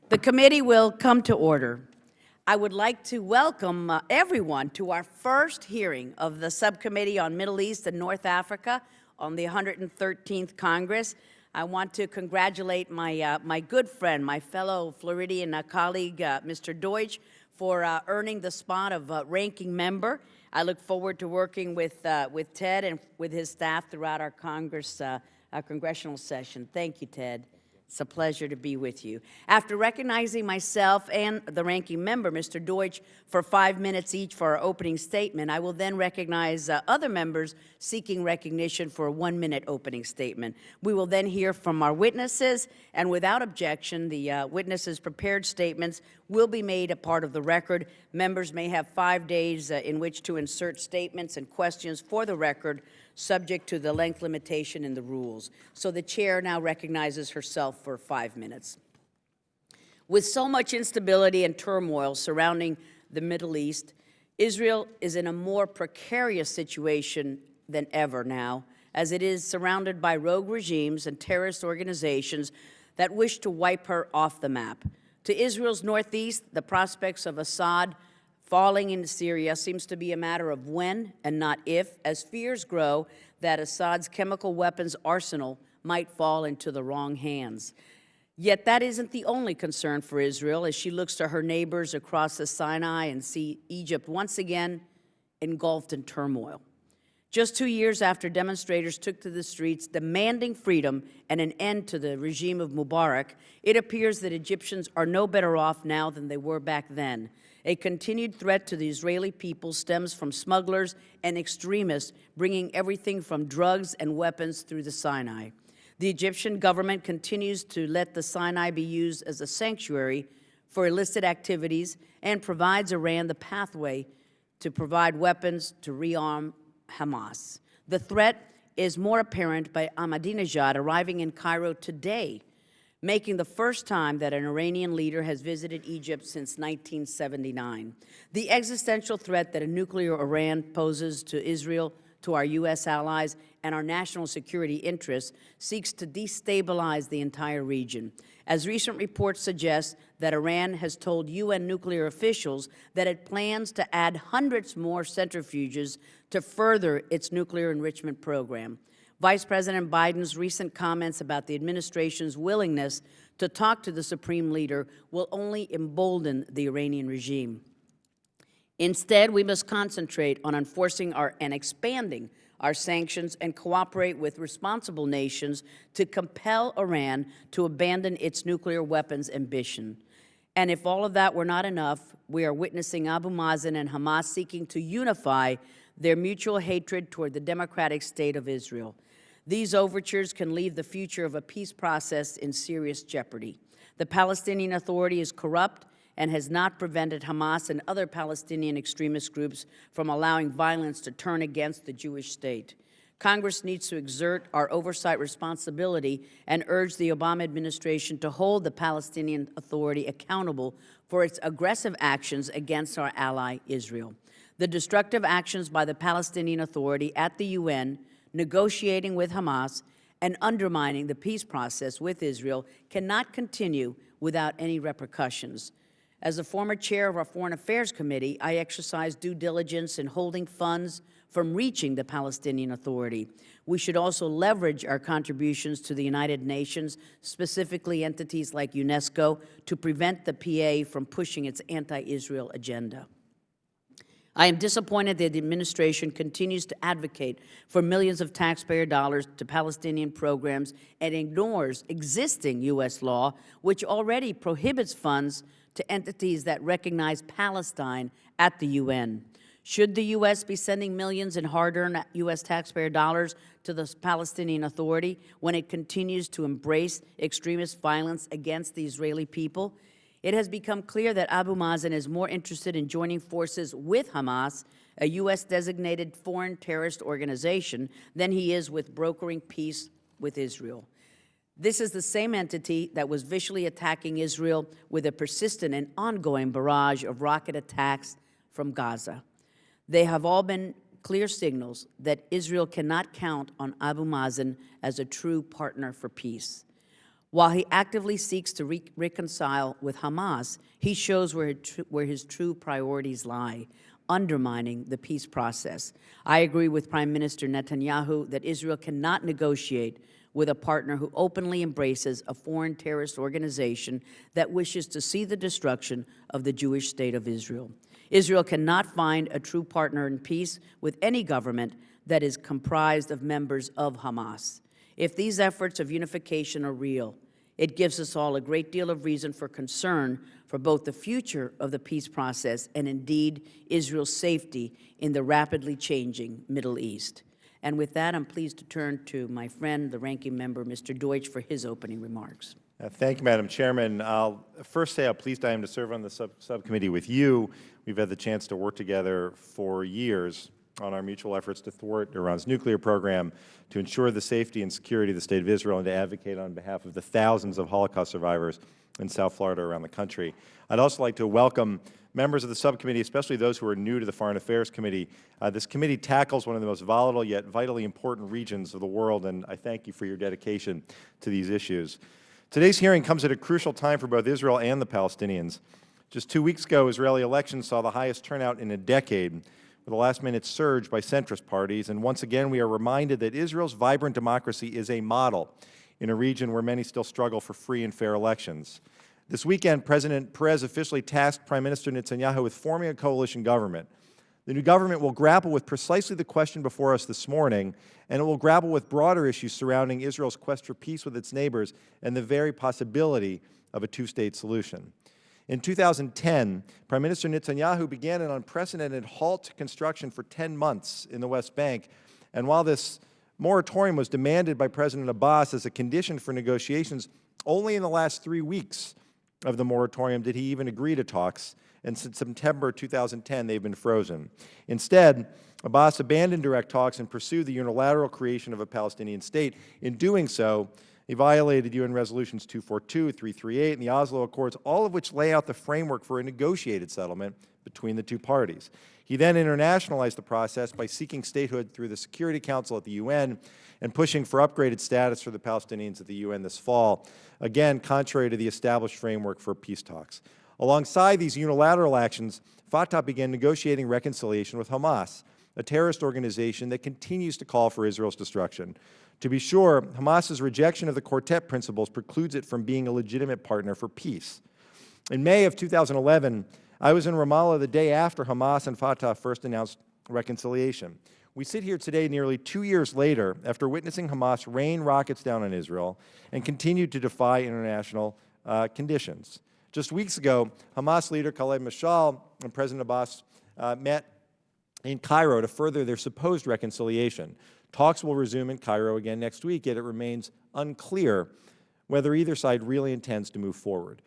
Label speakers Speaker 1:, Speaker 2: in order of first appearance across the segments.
Speaker 1: The committee will come to order. I would like to welcome everyone to our first hearing of the Subcommittee on Middle East and North Africa on the 113th Congress. I want to congratulate my good friend, my fellow Floridian colleague, Mr. Deutsch, for earning the spot of ranking member. I look forward to working with Ted and with his staff throughout our congressional session. Thank you, Ted. It's a pleasure to be with you. After recognizing myself and the ranking member, Mr. Deutsch, for 5 minutes each for our opening statement, I will then recognize other members seeking recognition for a 1-minute opening statement. We will then hear from our witnesses, and without objection, the witnesses' prepared statements will be made a part of the record. Members may have 5 days in which to insert statements and questions for the record, subject to the length limitation in the rules. So the chair now recognizes herself for 5 minutes. With so much instability and turmoil surrounding the Middle East, Israel is in a more precarious situation than ever now, as it is surrounded by rogue regimes and terrorist organizations that wish to wipe her off the map. To Israel's northeast, the prospects of Assad falling into Syria seems to be a matter of when and not if, as fears grow that Assad's chemical weapons arsenal might fall into the wrong hands. Yet that isn't the only concern for Israel as she looks to her neighbors across the Sinai and see Egypt once again engulfed in turmoil. Just 2 years after demonstrators took to the streets demanding freedom and an end to the regime of Mubarak, it appears that Egyptians are no better off now than they were back then. A continued threat to the Israeli people stems from smugglers and extremists bringing everything from drugs and weapons through the Sinai. The Egyptian government continues to let the Sinai be used as a sanctuary for illicit activities and provides Iran the pathway to provide weapons to rearm Hamas. The threat is more apparent by Ahmadinejad arriving in Cairo today, making the first time that an Iranian leader has visited Egypt since 1979. The existential threat that a nuclear Iran poses to Israel, to our U.S. allies, and our national security interests seeks to destabilize the entire region. As recent reports suggest that Iran has told UN nuclear officials that it plans to add hundreds more centrifuges to further its nuclear enrichment program. Vice President Biden's recent comments about the administration's willingness to talk to the supreme leader will only embolden the Iranian regime. Instead, we must concentrate on enforcing and expanding our sanctions and cooperate with responsible nations to compel Iran to abandon its nuclear weapons ambition. And if all of that were not enough, we are witnessing Abu Mazen and Hamas seeking to unify their mutual hatred toward the democratic state of Israel. These overtures can leave the future of a peace process in serious jeopardy. The Palestinian Authority is corrupt and has not prevented Hamas and other Palestinian extremist groups from allowing violence to turn against the Jewish state. Congress needs to exert our oversight responsibility and urge the Obama administration to hold the Palestinian Authority accountable for its aggressive actions against our ally, Israel. The destructive actions by the Palestinian Authority at the UN, negotiating with Hamas, and undermining the peace process with Israel cannot continue without any repercussions. As a former chair of our Foreign Affairs Committee, I exercise due diligence in holding funds from reaching the Palestinian Authority. We should also leverage our contributions to the United Nations, specifically entities like UNESCO, to prevent the PA from pushing its anti-Israel agenda. I am disappointed that the administration continues to advocate for millions of taxpayer dollars to Palestinian programs and ignores existing U.S. law, which already prohibits funds to entities that recognize Palestine at the UN. Should the U.S. be sending millions in hard-earned U.S. taxpayer dollars to the Palestinian Authority when it continues to embrace extremist violence against the Israeli people? It has become clear that Abu Mazen is more interested in joining forces with Hamas, a U.S.-designated foreign terrorist organization, than he is with brokering peace with Israel. This is the same entity that was viciously attacking Israel with a persistent and ongoing barrage of rocket attacks from Gaza. They have all been clear signals that Israel cannot count on Abu Mazen as a true partner for peace. While he actively seeks to reconcile with Hamas, he shows where his true priorities lie, undermining the peace process. I agree with Prime Minister Netanyahu that Israel cannot negotiate with a partner who openly embraces a foreign terrorist organization that wishes to see the destruction of the Jewish state of Israel. Israel cannot find a true partner in peace with any government that is comprised of members of Hamas. If these efforts of unification are real, it gives us all a great deal of reason for concern for both the future of the peace process and indeed Israel's safety in the rapidly changing Middle East. And with that, I'm pleased to turn to my friend, the ranking member, Mr. Deutsch, for his opening remarks.
Speaker 2: Thank you, Madam Chairman. I'll first say how pleased I am to serve on the subcommittee with you. We've had the chance to work together for years on our mutual efforts to thwart Iran's nuclear program, to ensure the safety and security of the State of Israel, and to advocate on behalf of the thousands of Holocaust survivors in South Florida around the country. I'd also like to welcome members of the subcommittee, especially those who are new to the Foreign Affairs Committee. This committee tackles one of the most volatile yet vitally important regions of the world, and I thank you for your dedication to these issues. Today's hearing comes at a crucial time for both Israel and the Palestinians. Just 2 weeks ago, Israeli elections saw the highest turnout in a decade, with a last-minute surge by centrist parties, and once again we are reminded that Israel's vibrant democracy is a model in a region where many still struggle for free and fair elections. This weekend, President Perez officially tasked Prime Minister Netanyahu with forming a coalition government. The new government will grapple with precisely the question before us this morning, and it will grapple with broader issues surrounding Israel's quest for peace with its neighbors and the very possibility of a two-state solution. In 2010, Prime Minister Netanyahu began an unprecedented halt to construction for 10 months in the West Bank, and while this moratorium was demanded by President Abbas as a condition for negotiations, only in the last 3 weeks of the moratorium did he even agree to talks, and since September 2010 they've been frozen. Instead, Abbas abandoned direct talks and pursued the unilateral creation of a Palestinian state. In doing so, he violated UN Resolutions 242, 338, and the Oslo Accords, all of which lay out the framework for a negotiated settlement between the two parties. He then internationalized the process by seeking statehood through the Security Council at the UN and pushing for upgraded status for the Palestinians at the UN this fall, again, contrary to the established framework for peace talks. Alongside these unilateral actions, Fatah began negotiating reconciliation with Hamas, a terrorist organization that continues to call for Israel's destruction. To be sure, Hamas's rejection of the Quartet principles precludes it from being a legitimate partner for peace. In May of 2011, I was in Ramallah the day after Hamas and Fatah first announced reconciliation. We sit here today nearly 2 years later after witnessing Hamas rain rockets down on Israel and continue to defy international conditions. Just weeks ago, Hamas leader Khaled Mashal and President Abbas met in Cairo to further their supposed reconciliation. Talks will resume in Cairo again next week, yet it remains unclear whether either side really intends to move forward.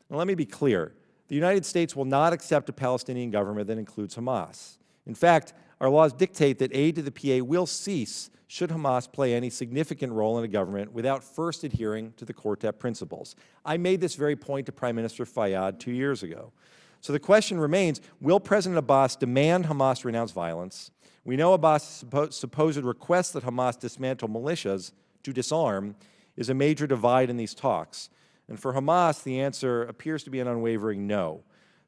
Speaker 2: Now, let me be clear. The United States will not accept a Palestinian government that includes Hamas. In fact, our laws dictate that aid to the PA will cease should Hamas play any significant role in a government without first adhering to the Quartet principles. I made this very point to Prime Minister Fayyad 2 years ago. So the question remains, will President Abbas demand Hamas renounce violence? We know Abbas' supposed request that Hamas dismantle militias to disarm is a major divide in these talks. And for Hamas, the answer appears to be an unwavering no.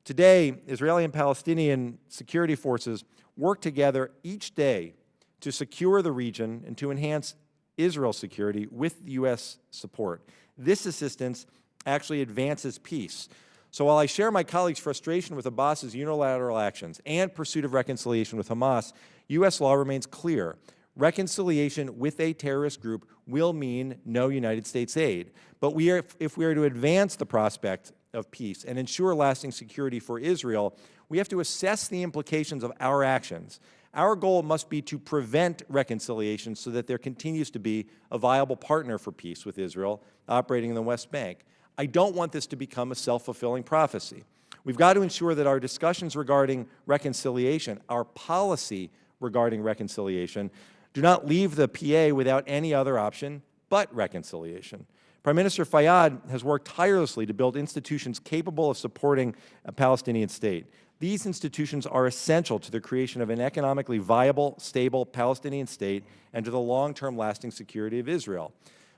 Speaker 2: Today, Israeli and Palestinian security forces work together each day to secure the region and to enhance Israel's security with U.S. support. This assistance actually advances peace. So while I share my colleagues' frustration with Abbas's unilateral actions and pursuit of reconciliation with Hamas, U.S. law remains clear. Reconciliation with a terrorist group will mean no United States aid. But if we are to advance the prospect of peace and ensure lasting security for Israel, we have to assess the implications of our actions. Our goal must be to prevent reconciliation so that there continues to be a viable partner for peace with Israel operating in the West Bank. I don't want this to become a self-fulfilling prophecy. We've got to ensure that our discussions regarding reconciliation, our policy regarding reconciliation, do not leave the PA without any other option but reconciliation. Prime Minister Fayyad has worked tirelessly to build institutions capable of supporting a Palestinian state. These institutions are essential to the creation of an economically viable, stable Palestinian state and to the long-term lasting security of Israel.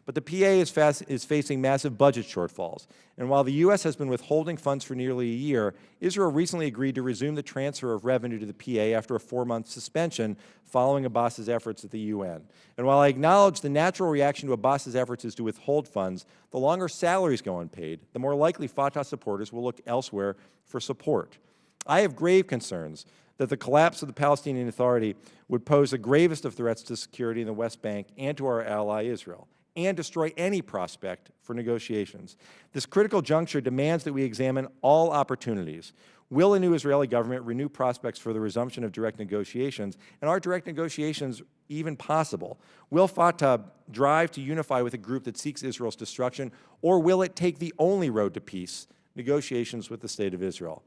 Speaker 2: But the PA is facing massive budget shortfalls. And while the U.S. has been withholding funds for nearly a year, Israel recently agreed to resume the transfer of revenue to the PA after a 4-month suspension following Abbas's efforts at the UN. And while I acknowledge the natural reaction to Abbas's efforts is to withhold funds, the longer salaries go unpaid, the more likely Fatah supporters will look elsewhere for support. I have grave concerns that the collapse of the Palestinian Authority would pose the gravest of threats to security in the West Bank and to our ally Israel, and destroy any prospect for negotiations. This critical juncture demands that we examine all opportunities. Will a new Israeli government renew prospects for the resumption of direct negotiations, and are direct negotiations even possible? Will Fatah drive to unify with a group that seeks Israel's destruction, or will it take the only road to peace, negotiations with the State of Israel?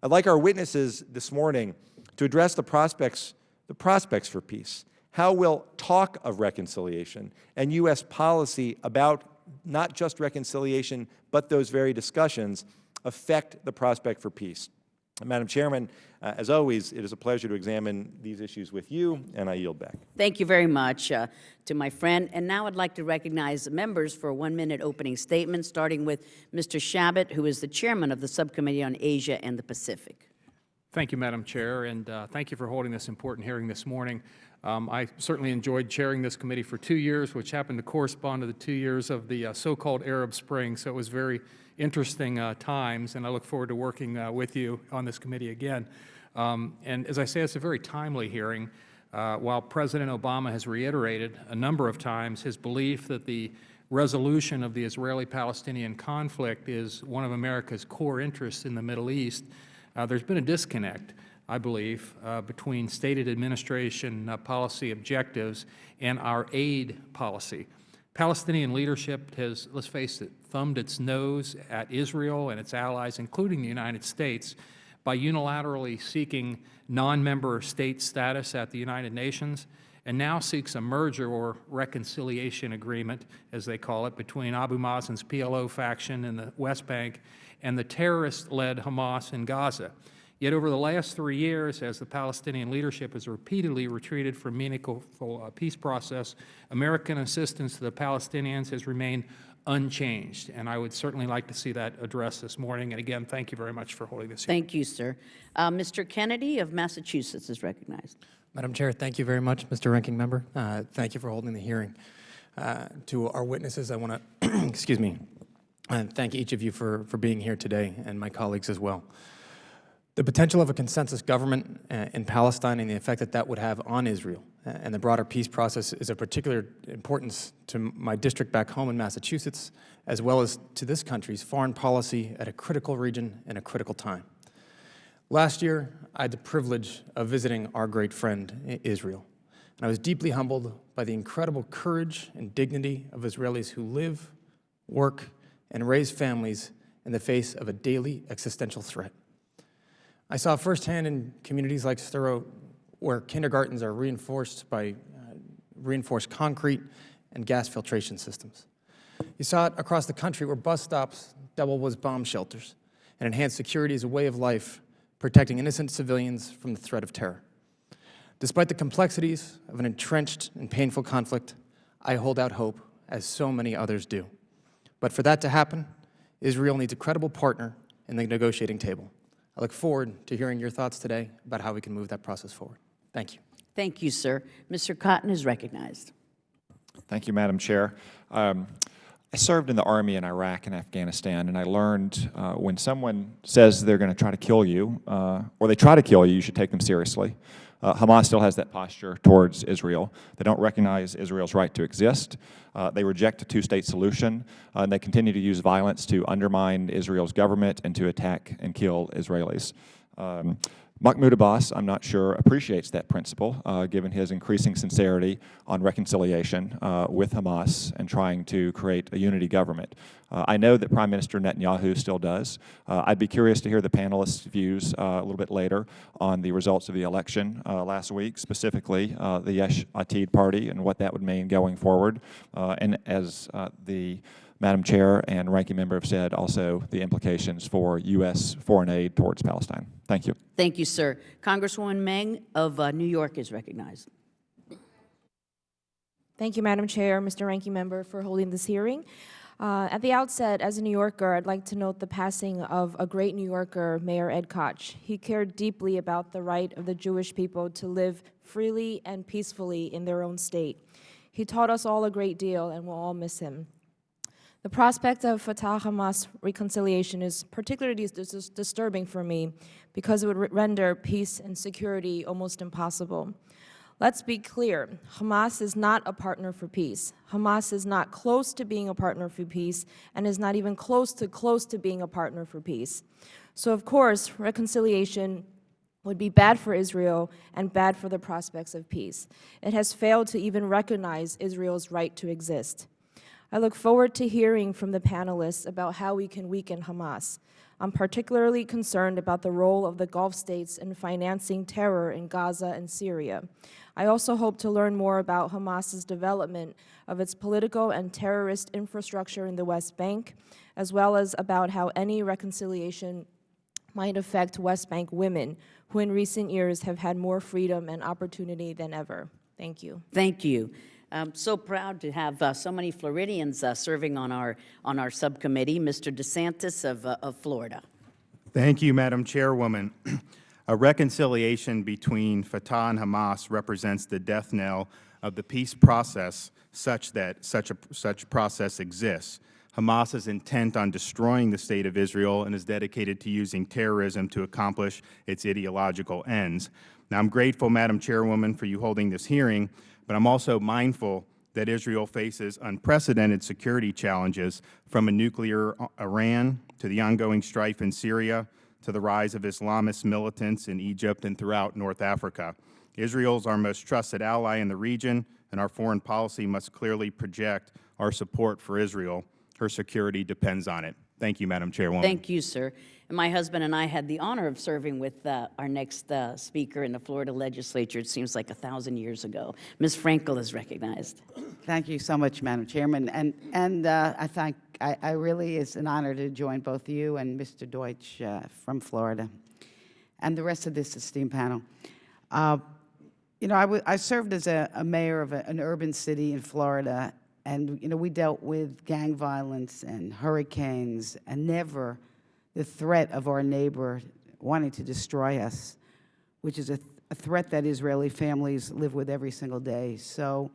Speaker 2: I'd like our witnesses this morning to address the prospects for peace. How will talk of reconciliation and U.S. policy about not just reconciliation, but those very discussions affect the prospect for peace? Madam Chairman, as always, it is a pleasure to examine these issues with you, and I yield back.
Speaker 1: Thank you very much to my friend. And now I'd like to recognize the members for a 1-minute opening statement, starting with Mr. Shabbat, who is the chairman of the Subcommittee on Asia and the Pacific.
Speaker 3: Thank you, Madam Chair, and thank you for holding this important hearing this morning. I certainly enjoyed chairing this committee for 2 years, which happened to correspond to the 2 years of the so-called Arab Spring, so it was very interesting times, and I look forward to working with you on this committee again. And as I say, it's a very timely hearing. While President Obama has reiterated a number of times his belief that the resolution of the Israeli-Palestinian conflict is one of America's core interests in the Middle East, there's been a disconnect, I believe, between stated administration policy objectives and our aid policy. Palestinian leadership has, let's face it, thumbed its nose at Israel and its allies, including the United States, by unilaterally seeking non-member state status at the United Nations, and now seeks a merger or reconciliation agreement, as they call it, between Abu Mazen's PLO faction in the West Bank and the terrorist-led Hamas in Gaza. Yet over the last 3 years, as the Palestinian leadership has repeatedly retreated from meaningful peace process, American assistance to the Palestinians has remained unchanged. And I would certainly like to see that addressed this morning. And again, thank you very much for holding this hearing.
Speaker 1: Thank you, sir. Mr. Kennedy of Massachusetts is recognized.
Speaker 4: Madam Chair, thank you very much, Mr. Ranking Member. Thank you for holding the hearing. To our witnesses, I want to, excuse me, thank each of you for being here today, and my colleagues as well. The potential of a consensus government in Palestine and the effect that that would have on Israel and the broader peace process is of particular importance to my district back home in Massachusetts, as well as to this country's foreign policy at a critical region and a critical time. Last year, I had the privilege of visiting our great friend, Israel, and I was deeply humbled by the incredible courage and dignity of Israelis who live, work, and raise families in the face of a daily existential threat. I saw firsthand in communities like Sderot, where kindergartens are reinforced by reinforced concrete and gas filtration systems. You saw it across the country where bus stops double as bomb shelters and enhanced security as a way of life, protecting innocent civilians from the threat of terror. Despite the complexities of an entrenched and painful conflict, I hold out hope, as so many others do. But for that to happen, Israel needs a credible partner in the negotiating table. I look forward to hearing your thoughts today about how we can move that process forward. Thank you.
Speaker 1: Thank you, sir. Mr. Cotton is recognized.
Speaker 5: Thank you, Madam Chair. I served in the Army in Iraq and Afghanistan, and I learned when someone says they're going to try to kill you, or they try to kill you, you should take them seriously. Hamas still has that posture towards Israel. They don't recognize Israel's right to exist. They reject a two-state solution, and they continue to use violence to undermine Israel's government and to attack and kill Israelis. Mahmoud Abbas, I'm not sure, appreciates that principle, given his increasing sincerity on reconciliation with Hamas and trying to create a unity government. I know that Prime Minister Netanyahu still does. I'd be curious to hear the panelists' views a little bit later on the results of the election last week, specifically the EventID party and what that would mean going forward. And as the Madam Chair and Ranking Member have said, also the implications for U.S. foreign aid towards Palestine. Thank you.
Speaker 1: Thank you, sir. Congresswoman Meng of New York is recognized.
Speaker 6: Thank you, Madam Chair, Mr. Ranking Member, for holding this hearing. At the outset, as a New Yorker, I'd like to note the passing of a great New Yorker, Mayor Ed Koch. He cared deeply about the right of the Jewish people to live freely and peacefully in their own state. He taught us all a great deal, and we'll all miss him. The prospect of Fatah-Hamas reconciliation is particularly disturbing for me because it would render peace and security almost impossible. Let's be clear, Hamas is not a partner for peace. Hamas is not close to being a partner for peace and is not even close to being a partner for peace. So of course, reconciliation would be bad for Israel and bad for the prospects of peace. It has failed to even recognize Israel's right to exist. I look forward to hearing from the panelists about how we can weaken Hamas. I'm particularly concerned about the role of the Gulf states in financing terror in Gaza and Syria. I also hope to learn more about Hamas's development of its political and terrorist infrastructure in the West Bank, as well as about how any reconciliation might affect West Bank women, who in recent years have had more freedom and opportunity than ever. Thank you.
Speaker 1: Thank you. I'm so proud to have so many Floridians serving on our subcommittee. Mr. DeSantis of Florida.
Speaker 7: Thank you, Madam Chairwoman. A reconciliation between Fatah and Hamas represents the death knell of the peace process such that such process exists. Hamas is intent on destroying the state of Israel and is dedicated to using terrorism to accomplish its ideological ends. Now, I'm grateful, Madam Chairwoman, for you holding this hearing, but I'm also mindful that Israel faces unprecedented security challenges, from a nuclear Iran to the ongoing strife in Syria to the rise of Islamist militants in Egypt and throughout North Africa. Israel is our most trusted ally in the region, and our foreign policy must clearly project our support for Israel. Her security depends on it. Thank you, Madam Chairwoman.
Speaker 1: Thank you, sir. And my husband and I had the honor of serving with our next speaker in the Florida legislature. It seems like 1,000 years ago. Ms. Frankel is recognized.
Speaker 8: Thank you so much, Madam Chairman. And I really, it's an honor to join both you and Mr. Deutsch from Florida and the rest of this esteemed panel. You know, I served as a mayor of an urban city in Florida, and, you know, we dealt with gang violence and hurricanes, and never the threat of our neighbor wanting to destroy us, which is a threat that Israeli families live with every single day. So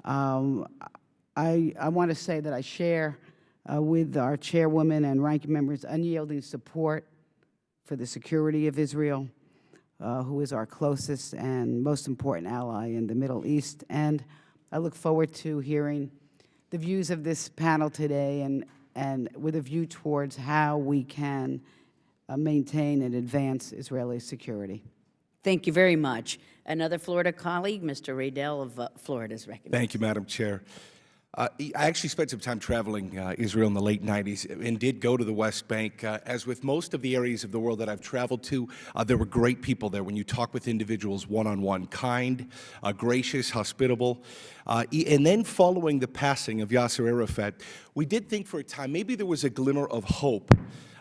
Speaker 8: I want to say that I share with our chairwoman and ranking members unyielding support for the security of Israel, who is our closest and most important ally in the Middle East. And I look forward to hearing the views of this panel today, and with a view towards how we can maintain and advance Israeli security.
Speaker 1: Thank you very much. Another Florida colleague, Mr. Raydell of Florida, is recognized.
Speaker 9: Thank you, Madam Chair. I actually spent some time traveling Israel in the late 90s and did go to the West Bank. As with most of the areas of the world that I've traveled to, there were great people there when you talk with individuals one-on-one, kind, gracious, hospitable. And then following the passing of Yasser Arafat, we did think for a time maybe there was a glimmer of hope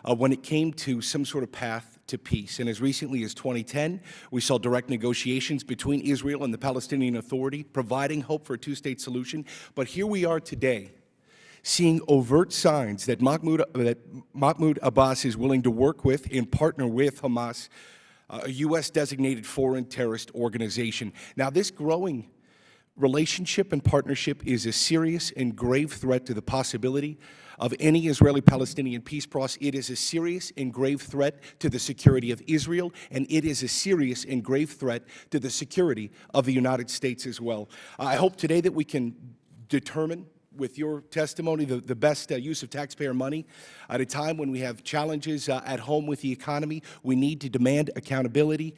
Speaker 9: when it came to some sort of path to peace. And as recently as 2010, we saw direct negotiations between Israel and the Palestinian Authority, providing hope for a two-state solution. But here we are today, seeing overt signs that Mahmoud Abbas is willing to work with and partner with Hamas, a U.S.-designated foreign terrorist organization. Now, this growing relationship and partnership is a serious and grave threat to the possibility of any Israeli-Palestinian peace process. It is a serious and grave threat to the security of Israel, and it is a serious and grave threat to the security of the United States as well. I hope today that we can determine, with your testimony, the best use of taxpayer money at a time when we have challenges at home with the economy. We need to demand accountability.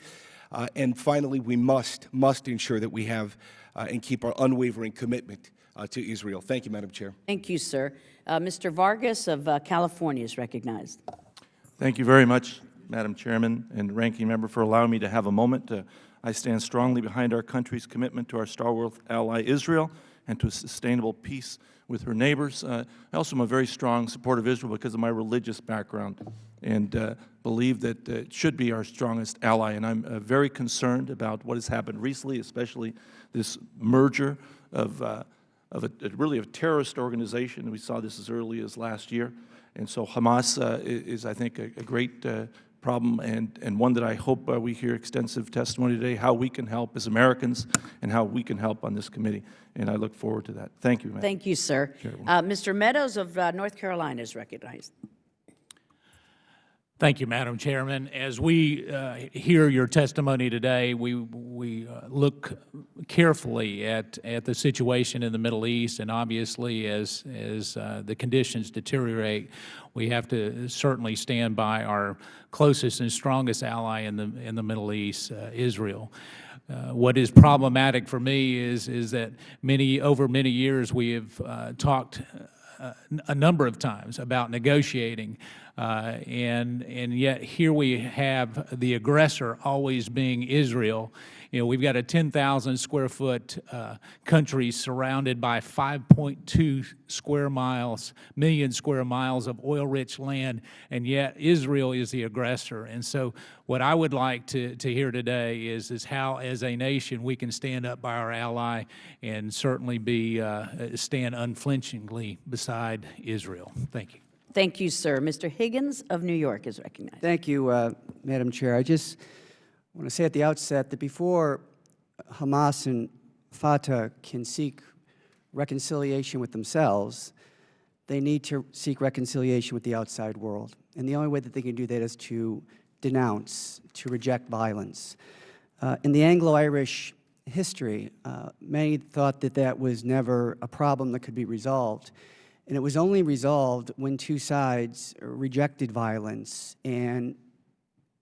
Speaker 9: And finally, we must ensure that we have and keep our unwavering commitment to Israel. Thank you, Madam Chair.
Speaker 1: Thank you, sir. Mr. Vargas of California is recognized.
Speaker 10: Thank you very much, Madam Chairman and Ranking Member, for allowing me to have a moment. I stand strongly behind our country's commitment to our stalwart ally Israel and to a sustainable peace with her neighbors. I also am a very strong supporter of Israel because of my religious background, and believe that it should be our strongest ally. And I'm very concerned about what has happened recently, especially this merger really a terrorist organization. We saw this as early as last year. And so Hamas is, I think, a great problem, and one that I hope we hear extensive testimony today, how we can help as Americans and how we can help on this committee. And I look forward to that. Thank you, Madam.
Speaker 1: Thank you, sir. Mr. Meadows of North Carolina is recognized.
Speaker 11: Thank you, Madam Chairman. As we hear your testimony today, we look carefully at the situation in the Middle East, and obviously as the conditions deteriorate, we have to certainly stand by our closest and strongest ally in the Middle East, Israel. What is problematic for me is that over many years we have talked a number of times about negotiating, and yet here we have the aggressor always being Israel. You know, we've got a 10,000 square foot country surrounded by 5.2 million square miles of oil-rich land, and yet Israel is the aggressor. And so what I would like to hear today is how, as a nation, we can stand up by our ally and certainly stand unflinchingly beside Israel. Thank you.
Speaker 1: Thank you, sir. Mr. Higgins of New York is recognized.
Speaker 12: Thank you, Madam Chair. I just want to say at the outset that before Hamas and Fatah can seek reconciliation with themselves, they need to seek reconciliation with the outside world. And the only way that they can do that is to denounce, to reject violence. In the Anglo-Irish history, many thought that that was never a problem that could be resolved. And it was only resolved when two sides rejected violence and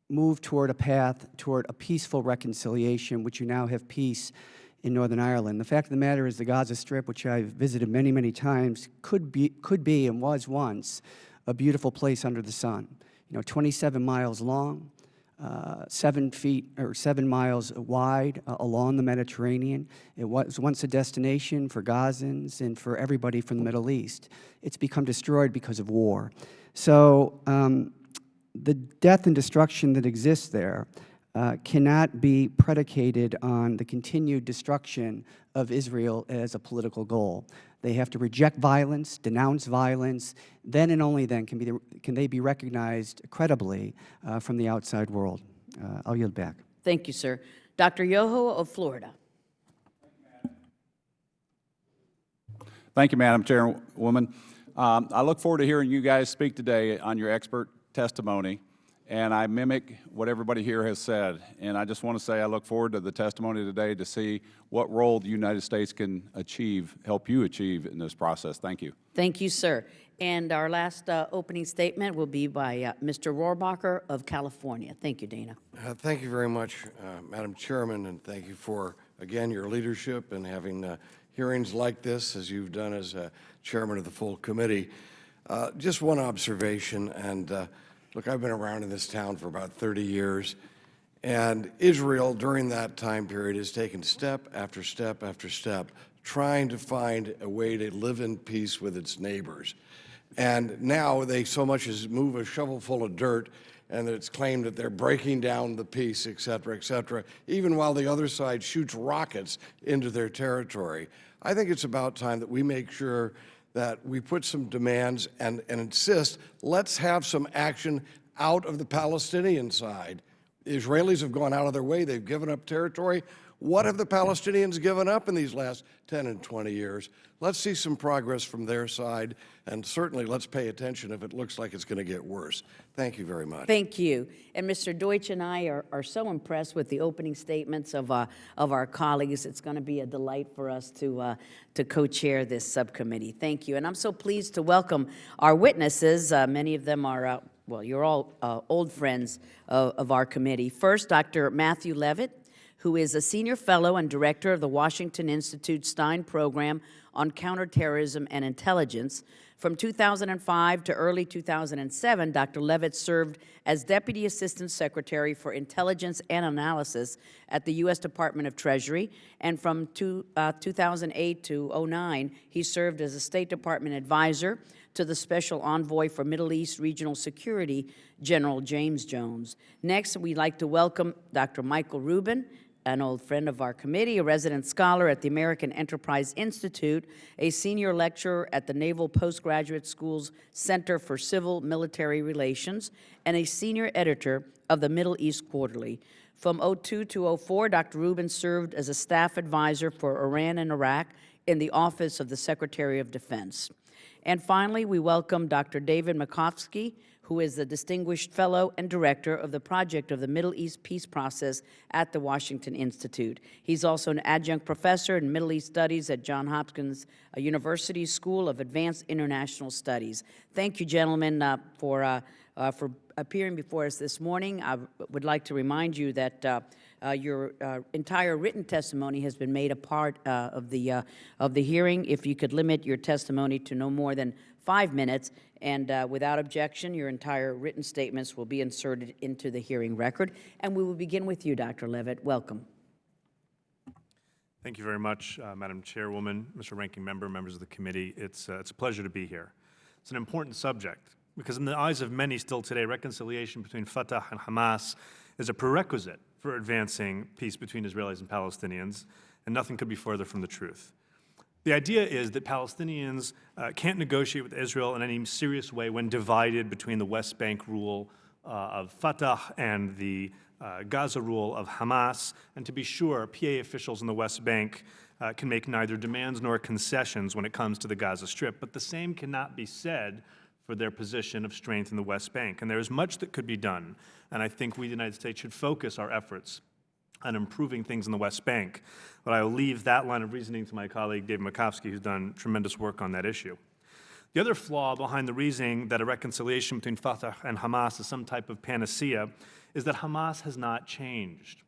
Speaker 12: moved toward a path toward a peaceful reconciliation, which you now have peace in Northern Ireland. The fact of the matter is the Gaza Strip, which I've visited many, many times, could be and was once a beautiful place under the sun. You know, 27 miles long, 7 miles wide along the Mediterranean. It was once a destination for Gazans and for everybody from the Middle East. It's become destroyed because of war. So the death and destruction that exists there cannot be predicated on the continued destruction of Israel as a political goal. They have to reject violence, denounce violence. Then and only then can they be recognized credibly from the outside world. I'll yield back.
Speaker 1: Thank you, sir. Dr. Yoho of Florida.
Speaker 13: Thank you, Madam Chairwoman. I look forward to hearing you guys speak today on your expert testimony, and I mimic what everybody here has said. And I just want to say I look forward to the testimony today to see what role the United States can help you achieve in this process. Thank you.
Speaker 1: Thank you, sir. And our last opening statement will be by Mr. Rohrabacher of California. Thank you, Dana.
Speaker 14: Thank you very much, Madam Chairman, and thank you for, again, your leadership and having hearings like this, as you've done as chairman of the full committee. Just one observation, and look, I've been around in this town for about 30 years, and Israel during that time period has taken step after step after step trying to find a way to live in peace with its neighbors. And now they so much as move a shovel full of dirt, and that it's claimed that they're breaking down the peace, et cetera, even while the other side shoots rockets into their territory. I think it's about time that we make sure that we put some demands and insist, let's have some action out of the Palestinian side. The Israelis have gone out of their way. They've given up territory. What have the Palestinians given up in these last 10 and 20 years? Let's see some progress from their side, and certainly let's pay attention if it looks like it's going to get worse. Thank you very much.
Speaker 1: Thank you. And Mr. Deutsch and I are so impressed with the opening statements of our colleagues. It's going to be a delight for us to co-chair this subcommittee. Thank you. And I'm so pleased to welcome our witnesses. Many of them are, well, you're all old friends of our committee. First, Dr. Matthew Levitt, who is a senior fellow and director of the Washington Institute Stein Program on Counterterrorism and Intelligence. From 2005 to early 2007, Dr. Levitt served as Deputy Assistant Secretary for Intelligence and Analysis at the U.S. Department of Treasury, and from 2008 to 2009, he served as a State Department advisor to the Special Envoy for Middle East Regional Security, General James Jones. Next, we'd like to welcome Dr. Michael Rubin, an old friend of our committee, a resident scholar at the American Enterprise Institute, a senior lecturer at the Naval Postgraduate School's Center for Civil Military Relations, and a senior editor of the Middle East Quarterly. From 2002 to 2004, Dr. Rubin served as a staff advisor for Iran and Iraq in the Office of the Secretary of Defense. And finally, we welcome Dr. David Makovsky, who is the Distinguished Fellow and Director of the Project of the Middle East Peace Process at the Washington Institute. He's also an adjunct professor in Middle East Studies at Johns Hopkins University School of Advanced International Studies. Thank you, gentlemen, for appearing before us this morning. I would like to remind you that your entire written testimony has been made a part of the hearing. If you could limit your testimony to no more than 5 minutes, and without objection, your entire written statements will be inserted into the hearing record. And we will begin with you, Dr. Levitt. Welcome.
Speaker 15: Thank you very much, Madam Chairwoman, Mr. Ranking Member, members of the committee. It's a pleasure to be here. It's an important subject because in the eyes of many still today, reconciliation between Fatah and Hamas is a prerequisite for advancing peace between Israelis and Palestinians, and nothing could be further from the truth. The idea is that Palestinians can't negotiate with Israel in any serious way when divided between the West Bank rule of Fatah and the Gaza rule of Hamas. And to be sure, PA officials in the West Bank can make neither demands nor concessions when it comes to the Gaza Strip, but the same cannot be said for their position of strength in the West Bank. And there is much that could be done, and I think we, the United States, should focus our efforts on improving things in the West Bank. But I will leave that line of reasoning to my colleague, David Makovsky, who's done tremendous work on that issue. The other flaw behind the reasoning that a reconciliation between Fatah and Hamas is some type of panacea is that Hamas has not changed.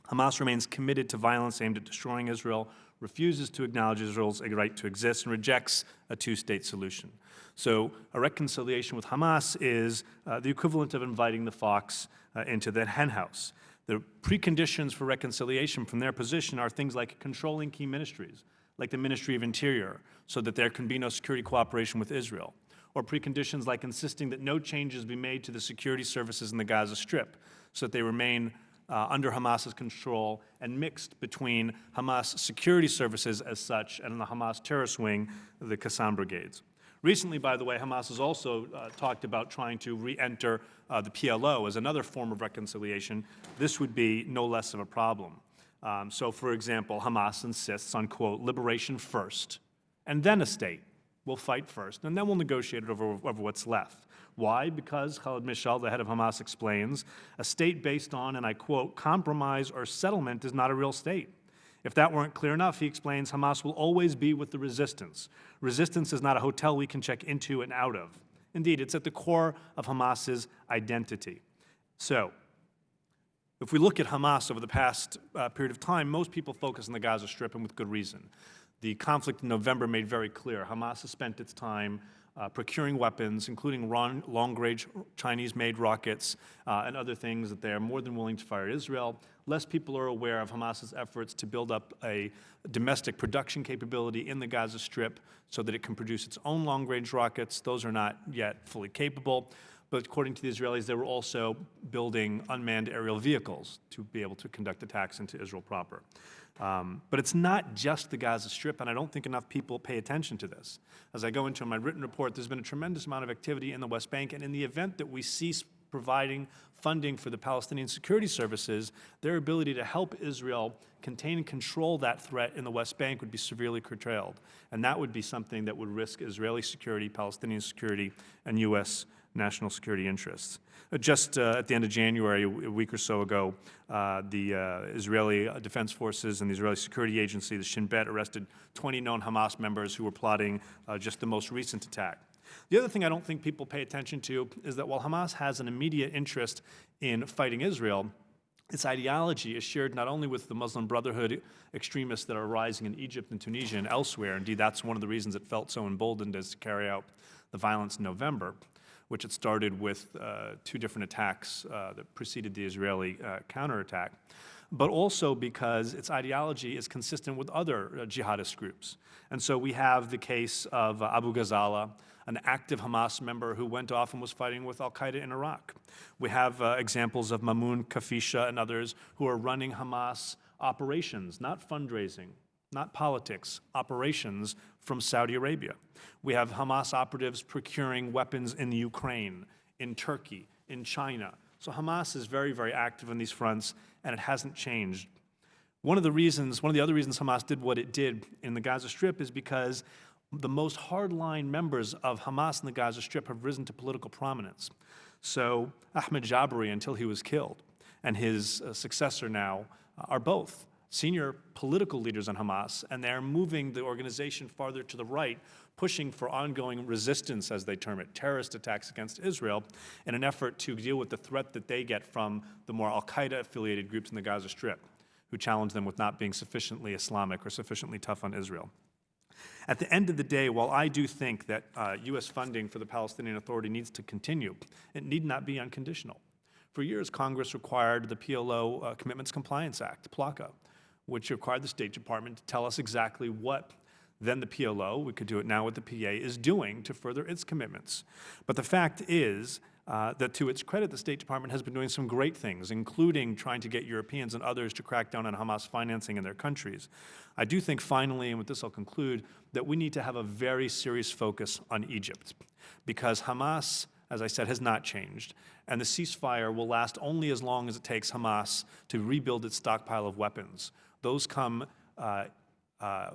Speaker 15: Hamas remains committed to violence aimed at destroying Israel, refuses to acknowledge Israel's right to exist, and rejects a two-state solution. So a reconciliation with Hamas is the equivalent of inviting the fox into the henhouse. The preconditions for reconciliation from their position are things like controlling key ministries, like the Ministry of Interior, so that there can be no security cooperation with Israel, or preconditions like insisting that no changes be made to the security services in the Gaza Strip, so that they remain under Hamas's control and mixed between Hamas security services as such and the Hamas terrorist wing, the Qassam brigades. Recently, by the way, Hamas has also talked about trying to re-enter the PLO as another form of reconciliation. This would be no less of a problem. So, for example, Hamas insists on, quote, liberation first, and then a state. We'll fight first, and then we'll negotiate it over what's left. Why? Because, Khalid Mishal, the head of Hamas, explains, a state based on, and I quote, compromise or settlement is not a real state. If that weren't clear enough, he explains, Hamas will always be with the resistance. Resistance is not a hotel we can check into and out of. Indeed, it's at the core of Hamas's identity. So, if we look at Hamas over the past period of time, most people focus on the Gaza Strip, and with good reason. The conflict in November made very clear Hamas has spent its time procuring weapons, including long-range Chinese-made rockets and other things that they are more than willing to fire at Israel. Less people are aware of Hamas's efforts to build up a domestic production capability in the Gaza Strip so that it can produce its own long-range rockets. Those are not yet fully capable. But according to the Israelis, they were also building unmanned aerial vehicles to be able to conduct attacks into Israel proper. But it's not just the Gaza Strip, and I don't think enough people pay attention to this. As I go into my written report, there's been a tremendous amount of activity in the West Bank, and in the event that we cease providing funding for the Palestinian security services, their ability to help Israel contain and control that threat in the West Bank would be severely curtailed. And that would be something that would risk Israeli security, Palestinian security, and U.S. national security interests. Just at the end of January, a week or so ago, the Israeli Defense Forces and the Israeli Security Agency, the Shin Bet, arrested 20 known Hamas members who were plotting just the most recent attack. The other thing I don't think people pay attention to is that while Hamas has an immediate interest in fighting Israel, its ideology is shared not only with the Muslim Brotherhood extremists that are rising in Egypt and Tunisia and elsewhere. Indeed, that's one of the reasons it felt so emboldened as to carry out the violence in November, which it started with 2 different attacks that preceded the Israeli counterattack, but also because its ideology is consistent with other jihadist groups. And so we have the case of Abu Ghazala, an active Hamas member who went off and was fighting with al-Qaeda in Iraq. We have examples of Mamoun Kafisha and others who are running Hamas operations, not fundraising, not politics, operations from Saudi Arabia. We have Hamas operatives procuring weapons in the Ukraine, in Turkey, in China. So Hamas is very, very active on these fronts, and it hasn't changed. One of the other reasons Hamas did what it did in the Gaza Strip is because the most hardline members of Hamas in the Gaza Strip have risen to political prominence. So Ahmed Jabari, until he was killed, and his successor now are both senior political leaders on Hamas, and they're moving the organization farther to the right, pushing for ongoing resistance, as they term it, terrorist attacks against Israel, in an effort to deal with the threat that they get from the more al-Qaeda-affiliated groups in the Gaza Strip, who challenge them with not being sufficiently Islamic or sufficiently tough on Israel. At the end of the day, while I do think that U.S. funding for the Palestinian Authority needs to continue, it need not be unconditional. For years, Congress required the PLO Commitments Compliance Act, PLACA, which required the State Department to tell us exactly what then the PLO, we could do it now with the PA, is doing to further its commitments. But the fact is that to its credit, the State Department has been doing some great things, including trying to get Europeans and others to crack down on Hamas financing in their countries. I do think finally, and with this I'll conclude, that we need to have a very serious focus on Egypt, because Hamas, as I said, has not changed, and the ceasefire will last only as long as it takes Hamas to rebuild its stockpile of weapons. Those come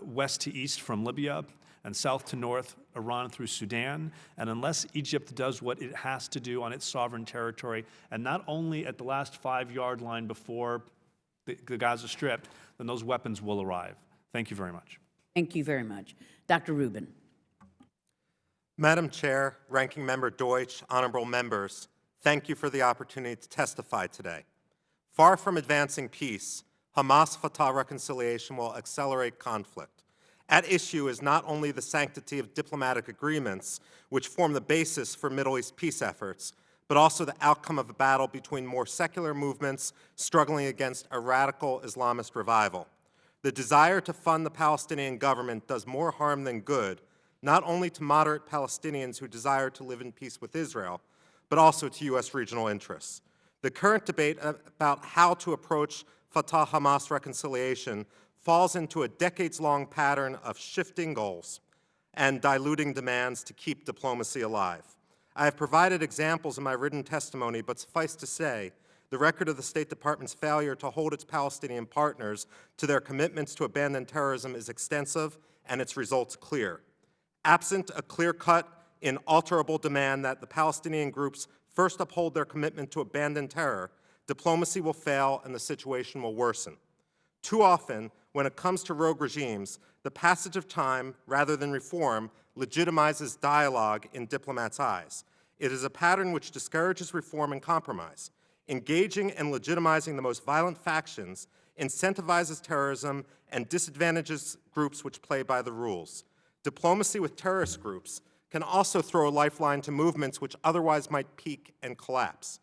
Speaker 15: west to east from Libya and south to north, Iran through Sudan. And unless Egypt does what it has to do on its sovereign territory, and not only at the last 5-yard line before the Gaza Strip, then those weapons will arrive. Thank you very much.
Speaker 1: Thank you very much. Dr. Rubin.
Speaker 16: Madam Chair, Ranking Member Deutsch, honorable members, thank you for the opportunity to testify today. Far from advancing peace, Hamas-Fatah reconciliation will accelerate conflict. At issue is not only the sanctity of diplomatic agreements, which form the basis for Middle East peace efforts, but also the outcome of a battle between more secular movements struggling against a radical Islamist revival. The desire to fund the Palestinian government does more harm than good, not only to moderate Palestinians who desire to live in peace with Israel, but also to U.S. regional interests. The current debate about how to approach Fatah-Hamas reconciliation falls into a decades-long pattern of shifting goals and diluting demands to keep diplomacy alive. I have provided examples in my written testimony, but suffice to say, the record of the State Department's failure to hold its Palestinian partners to their commitments to abandon terrorism is extensive and its results clear. Absent a clear-cut, inalterable demand that the Palestinian groups first uphold their commitment to abandon terror, diplomacy will fail and the situation will worsen. Too often, when it comes to rogue regimes, the passage of time, rather than reform, legitimizes dialogue in diplomats' eyes. It is a pattern which discourages reform and compromise. Engaging and legitimizing the most violent factions incentivizes terrorism and disadvantages groups which play by the rules. Diplomacy with terrorist groups can also throw a lifeline to movements which otherwise might peak and collapse.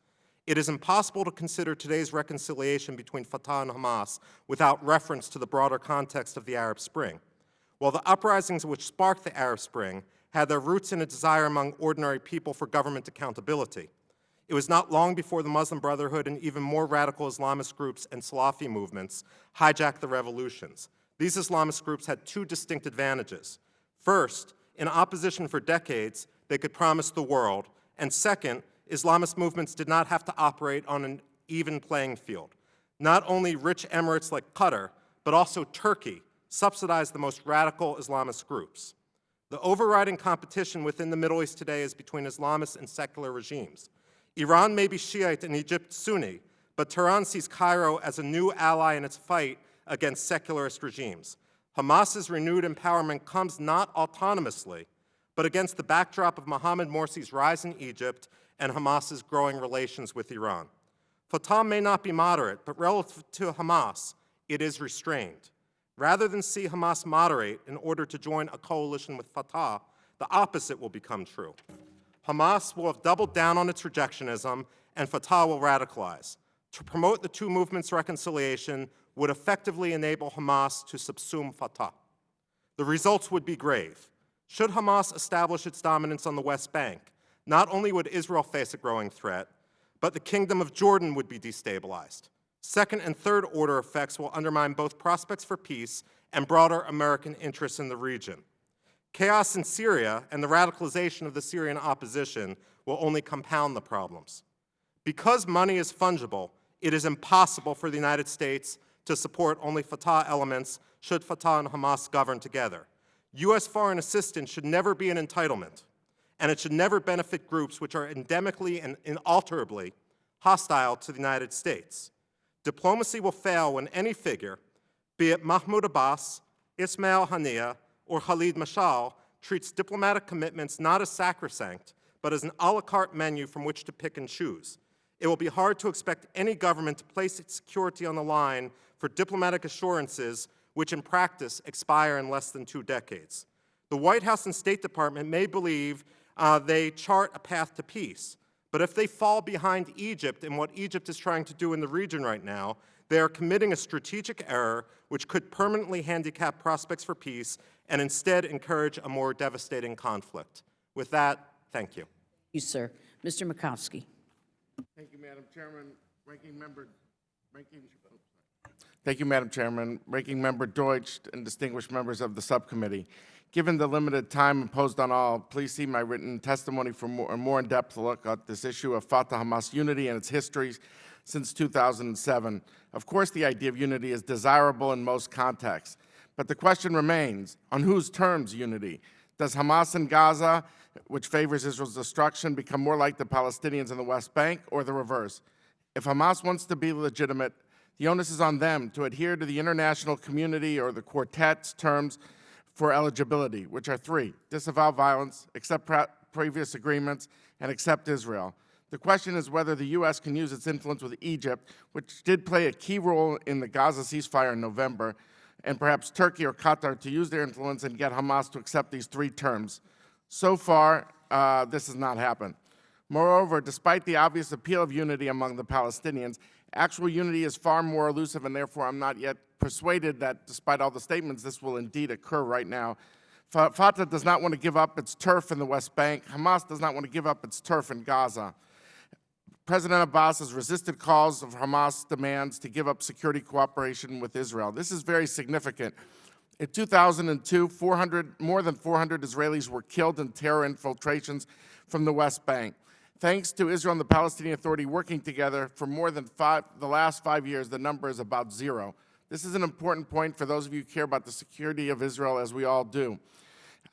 Speaker 16: It is impossible to consider today's reconciliation between Fatah and Hamas without reference to the broader context of the Arab Spring. While the uprisings which sparked the Arab Spring had their roots in a desire among ordinary people for government accountability, it was not long before the Muslim Brotherhood and even more radical Islamist groups and Salafi movements hijacked the revolutions. These Islamist groups had two distinct advantages. First, in opposition for decades, they could promise the world, and second, Islamist movements did not have to operate on an even playing field. Not only rich emirates like Qatar, but also Turkey subsidized the most radical Islamist groups. The overriding competition within the Middle East today is between Islamist and secular regimes. Iran may be Shiite and Egypt Sunni, but Tehran sees Cairo as a new ally in its fight against secularist regimes. Hamas's renewed empowerment comes not autonomously, but against the backdrop of Mohammed Morsi's rise in Egypt and Hamas's growing relations with Iran. Fatah may not be moderate, but relative to Hamas, it is restrained. Rather than see Hamas moderate in order to join a coalition with Fatah, the opposite will become true. Hamas will have doubled down on its rejectionism, and Fatah will radicalize. To promote the two movements' reconciliation would effectively enable Hamas to subsume Fatah. The results would be grave. Should Hamas establish its dominance on the West Bank, not only would Israel face a growing threat, but the Kingdom of Jordan would be destabilized. Second and third order effects will undermine both prospects for peace and broader American interests in the region. Chaos in Syria and the radicalization of the Syrian opposition will only compound the problems. Because money is fungible, it is impossible for the United States to support only Fatah elements should Fatah and Hamas govern together. U.S. foreign assistance should never be an entitlement, and it should never benefit groups which are endemically and inalterably hostile to the United States. Diplomacy will fail when any figure, be it Mahmoud Abbas, Ismail Haniyeh, or Khalid Mashal, treats diplomatic commitments not as sacrosanct, but as an a la carte menu from which to pick and choose. It will be hard to expect any government to place its security on the line for diplomatic assurances which in practice expire in less than 2 decades. The White House and State Department may believe they chart a path to peace, but if they fall behind Egypt in what Egypt is trying to do in the region right now, they are committing a strategic error which could permanently handicap prospects for peace and instead encourage a more devastating conflict. With that, thank you.
Speaker 1: Thank you, sir. Mr. Mikowski.
Speaker 17: Thank you, Madam Chairman. Thank you, Madam Chairman, Ranking Member Deutsch, and distinguished members of the subcommittee. Given the limited time imposed on all, please see my written testimony for a more in-depth look at this issue of Fatah-Hamas unity and its history since 2007. Of course, the idea of unity is desirable in most contexts, but the question remains, on whose terms unity? Does Hamas in Gaza, which favors Israel's destruction, become more like the Palestinians in the West Bank, or the reverse? If Hamas wants to be legitimate, the onus is on them to adhere to the international community or the quartet's terms for eligibility, which are 3: disavow violence, accept previous agreements, and accept Israel. The question is whether the U.S. can use its influence with Egypt, which did play a key role in the Gaza ceasefire in November, and perhaps Turkey or Qatar to use their influence and get Hamas to accept these 3 terms. So far, this has not happened. Moreover, despite the obvious appeal of unity among the Palestinians, actual unity is far more elusive, and therefore I'm not yet persuaded that, despite all the statements, this will indeed occur right now. Fatah does not want to give up its turf in the West Bank. Hamas does not want to give up its turf in Gaza. President Abbas has resisted calls of Hamas demands to give up security cooperation with Israel. This is very significant. In 2002, more than 400 Israelis were killed in terror infiltrations from the West Bank. Thanks to Israel and the Palestinian Authority working together for more than the last 5 years, the number is about 0. This is an important point for those of you who care about the security of Israel, as we all do.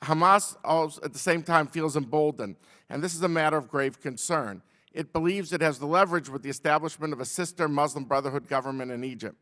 Speaker 17: Hamas also, at the same time, feels emboldened, and this is a matter of grave concern. It believes it has the leverage with the establishment of a sister Muslim Brotherhood government in Egypt.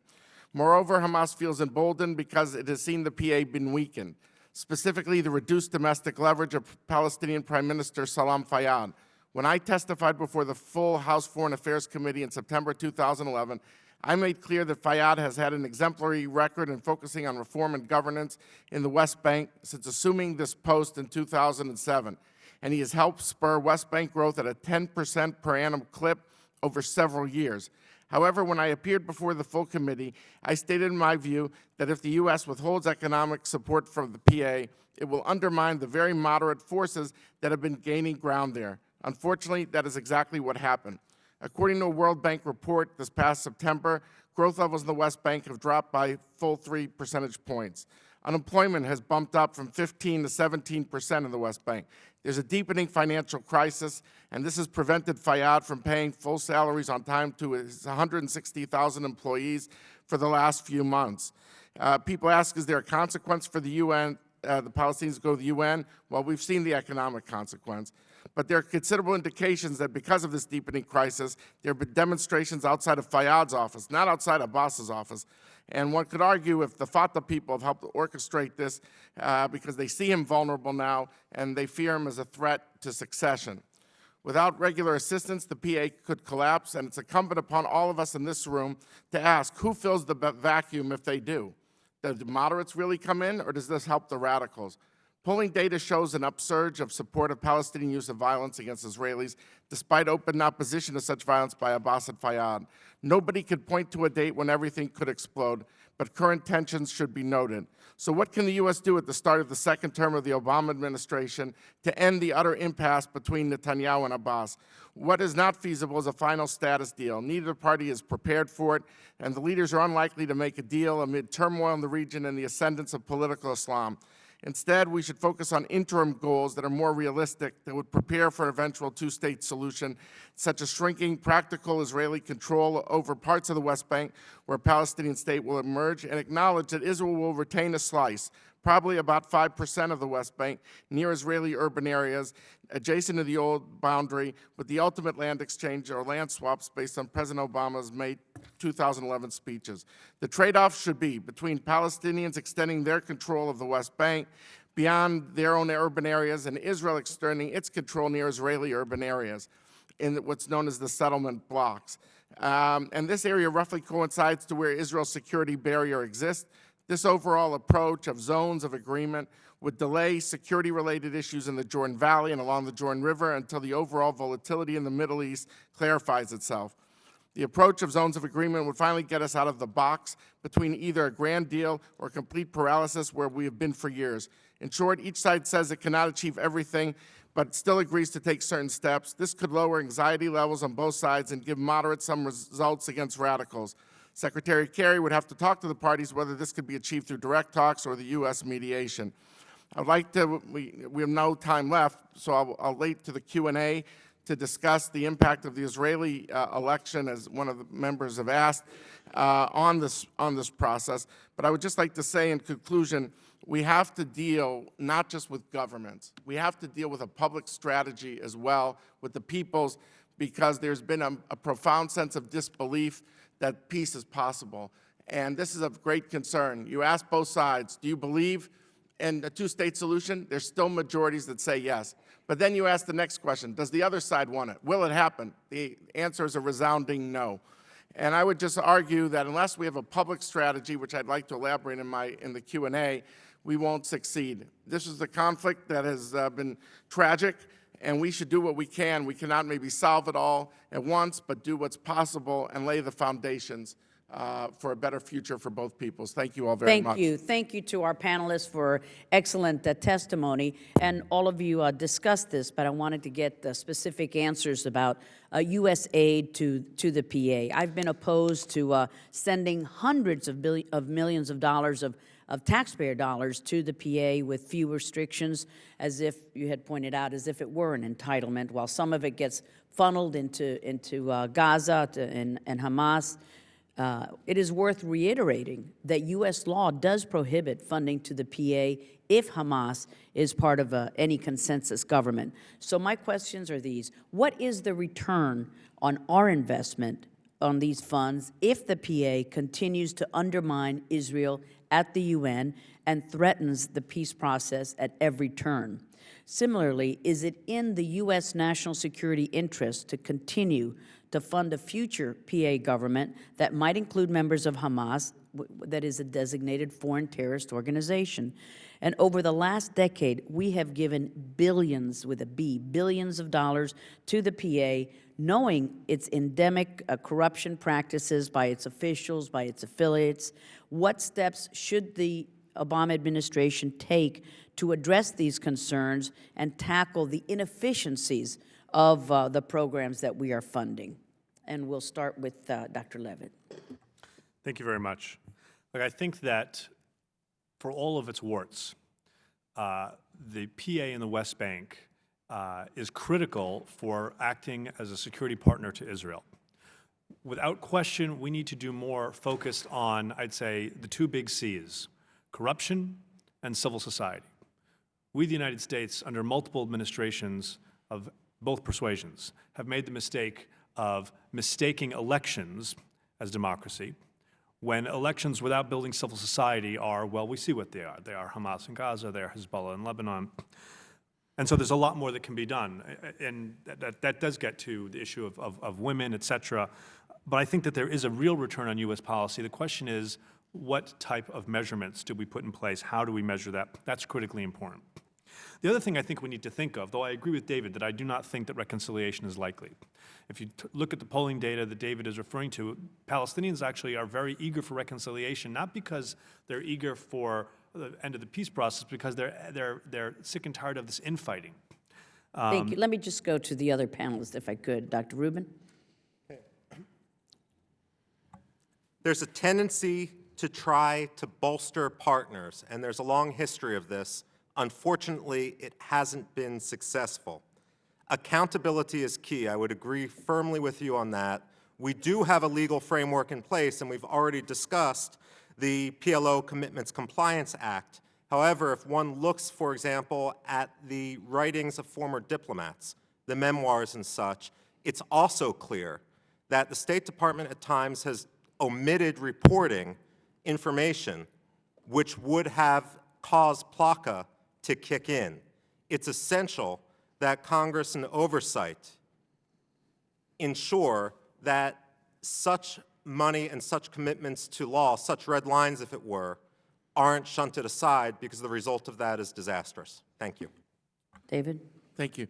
Speaker 17: Moreover, Hamas feels emboldened because it has seen the PA been weakened, specifically the reduced domestic leverage of Palestinian Prime Minister Salam Fayyad. When I testified before the full House Foreign Affairs Committee in September 2011, I made clear that Fayyad has had an exemplary record in focusing on reform and governance in the West Bank since assuming this post in 2007, and he has helped spur West Bank growth at a 10% per annum clip over several years. However, when I appeared before the full committee, I stated in my view that if the U.S. withholds economic support from the PA, it will undermine the very moderate forces that have been gaining ground there. Unfortunately, that is exactly what happened. According to a World Bank report this past September, growth levels in the West Bank have dropped by a full 3 percentage points. Unemployment has bumped up from 15 to 17% in the West Bank. There's a deepening financial crisis, and this has prevented Fayyad from paying full salaries on time to his 160,000 employees for the last few months. People ask, is there a consequence for the UN, the Palestinians go to the UN? Well, we've seen the economic consequence. But there are considerable indications that because of this deepening crisis, there have been demonstrations outside of Fayyad's office, not outside Abbas's office. And one could argue if the Fatah people have helped orchestrate this because they see him vulnerable now and they fear him as a threat to succession. Without regular assistance, the PA could collapse, and it's incumbent upon all of us in this room to ask, who fills the vacuum if they do? Do the moderates really come in, or does this help the radicals? Polling data shows an upsurge of support of Palestinian use of violence against Israelis, despite open opposition to such violence by Abbas and Fayyad. Nobody could point to a date when everything could explode, but current tensions should be noted. So what can the U.S. do at the start of the second term of the Obama administration to end the utter impasse between Netanyahu and Abbas? What is not feasible is a final status deal. Neither party is prepared for it, and the leaders are unlikely to make a deal amid turmoil in the region and the ascendance of political Islam. Instead, we should focus on interim goals that are more realistic, that would prepare for an eventual two-state solution, such as shrinking practical Israeli control over parts of the West Bank where a Palestinian state will emerge, and acknowledge that Israel will retain a slice, probably about 5% of the West Bank, near Israeli urban areas, adjacent to the old boundary, with the ultimate land exchange or land swaps based on President Obama's May 2011 speeches. The trade-off should be between Palestinians extending their control of the West Bank beyond their own urban areas and Israel extending its control near Israeli urban areas in what's known as the settlement blocks. And this area roughly coincides to where Israel's security barrier exists. This overall approach of zones of agreement would delay security-related issues in the Jordan Valley and along the Jordan River until the overall volatility in the Middle East clarifies itself. The approach of zones of agreement would finally get us out of the box between either a grand deal or complete paralysis where we have been for years. In short, each side says it cannot achieve everything, but still agrees to take certain steps. This could lower anxiety levels on both sides and give moderates some results against radicals. Secretary Kerry would have to talk to the parties whether this could be achieved through direct talks or the U.S. mediation. I'd like to, we have no time left, so I'll wait to the Q&A to discuss the impact of the Israeli election, as one of the members have asked, on this process. But I would just like to say in conclusion, we have to deal not just with governments. We have to deal with a public strategy as well, with the peoples, because there's been a profound sense of disbelief that peace is possible. And this is of great concern. You ask both sides, do you believe in a two-state solution? There's still majorities that say yes. But then you ask the next question, does the other side want it? Will it happen? The answer is a resounding no. And I would just argue that unless we have a public strategy, which I'd like to elaborate in the Q&A, we won't succeed. This is a conflict that has been tragic, and we should do what we can. We cannot maybe solve it all at once, but do what's possible and lay the foundations for a better future for both peoples. Thank you all very much.
Speaker 1: Thank you. Thank you to our panelists for excellent testimony. And all of you discussed this, but I wanted to get specific answers about U.S. aid to the PA. I've been opposed to sending hundreds of millions of dollars of taxpayer dollars to the PA with few restrictions, as if you had pointed out, as if it were an entitlement, while some of it gets funneled into Gaza and Hamas. It is worth reiterating that U.S. law does prohibit funding to the PA if Hamas is part of any consensus government. So my questions are these. What is the return on our investment on these funds if the PA continues to undermine Israel at the UN and threatens the peace process at every turn? Similarly, is it in the U.S. national security interest to continue to fund a future PA government that might include members of Hamas, that is a designated foreign terrorist organization? And over the last decade, we have given billions, with a B, billions of dollars to the PA, knowing its endemic corruption practices by its officials, by its affiliates. What steps should the Obama administration take to address these concerns and tackle the inefficiencies of the programs that we are funding? And we'll start with Dr. Levitt.
Speaker 15: Thank you very much. Look, I think that for all of its warts, the PA in the West Bank is critical for acting as a security partner to Israel. Without question, we need to do more focused on, I'd say, the two big C's, corruption and civil society. We, the United States, under multiple administrations of both persuasions, have made the mistake of mistaking elections as democracy, when elections without building civil society are, well, we see what they are. They are Hamas in Gaza, they are Hezbollah in Lebanon. And so there's a lot more that can be done. And that does get to the issue of women, et cetera. But I think that there is a real return on U.S. policy. The question is, what type of measurements do we put in place? How do we measure that? That's critically important. The other thing I think we need to think of, though I agree with David that I do not think that reconciliation is likely. If you look at the polling data that David is referring to, Palestinians actually are very eager for reconciliation, not because they're eager for the end of the peace process, because they're sick and tired of this infighting.
Speaker 1: Thank you. Let me just go to the other panelists, if I could. Dr. Rubin?
Speaker 16: There's a tendency to try to bolster partners, and there's a long history of this. Unfortunately, it hasn't been successful. Accountability is key. I would agree firmly with you on that. We do have a legal framework in place, and we've already discussed the PLO Commitments Compliance Act. However, if one looks, for example, at the writings of former diplomats, the memoirs and such, it's also clear that the State Department at times has omitted reporting information which would have caused PLACA to kick in. It's essential that Congress and oversight ensure that such money and such commitments to law, such red lines, if it were, aren't shunted aside, because the result of that is disastrous. Thank you.
Speaker 1: David?
Speaker 17: Thank you.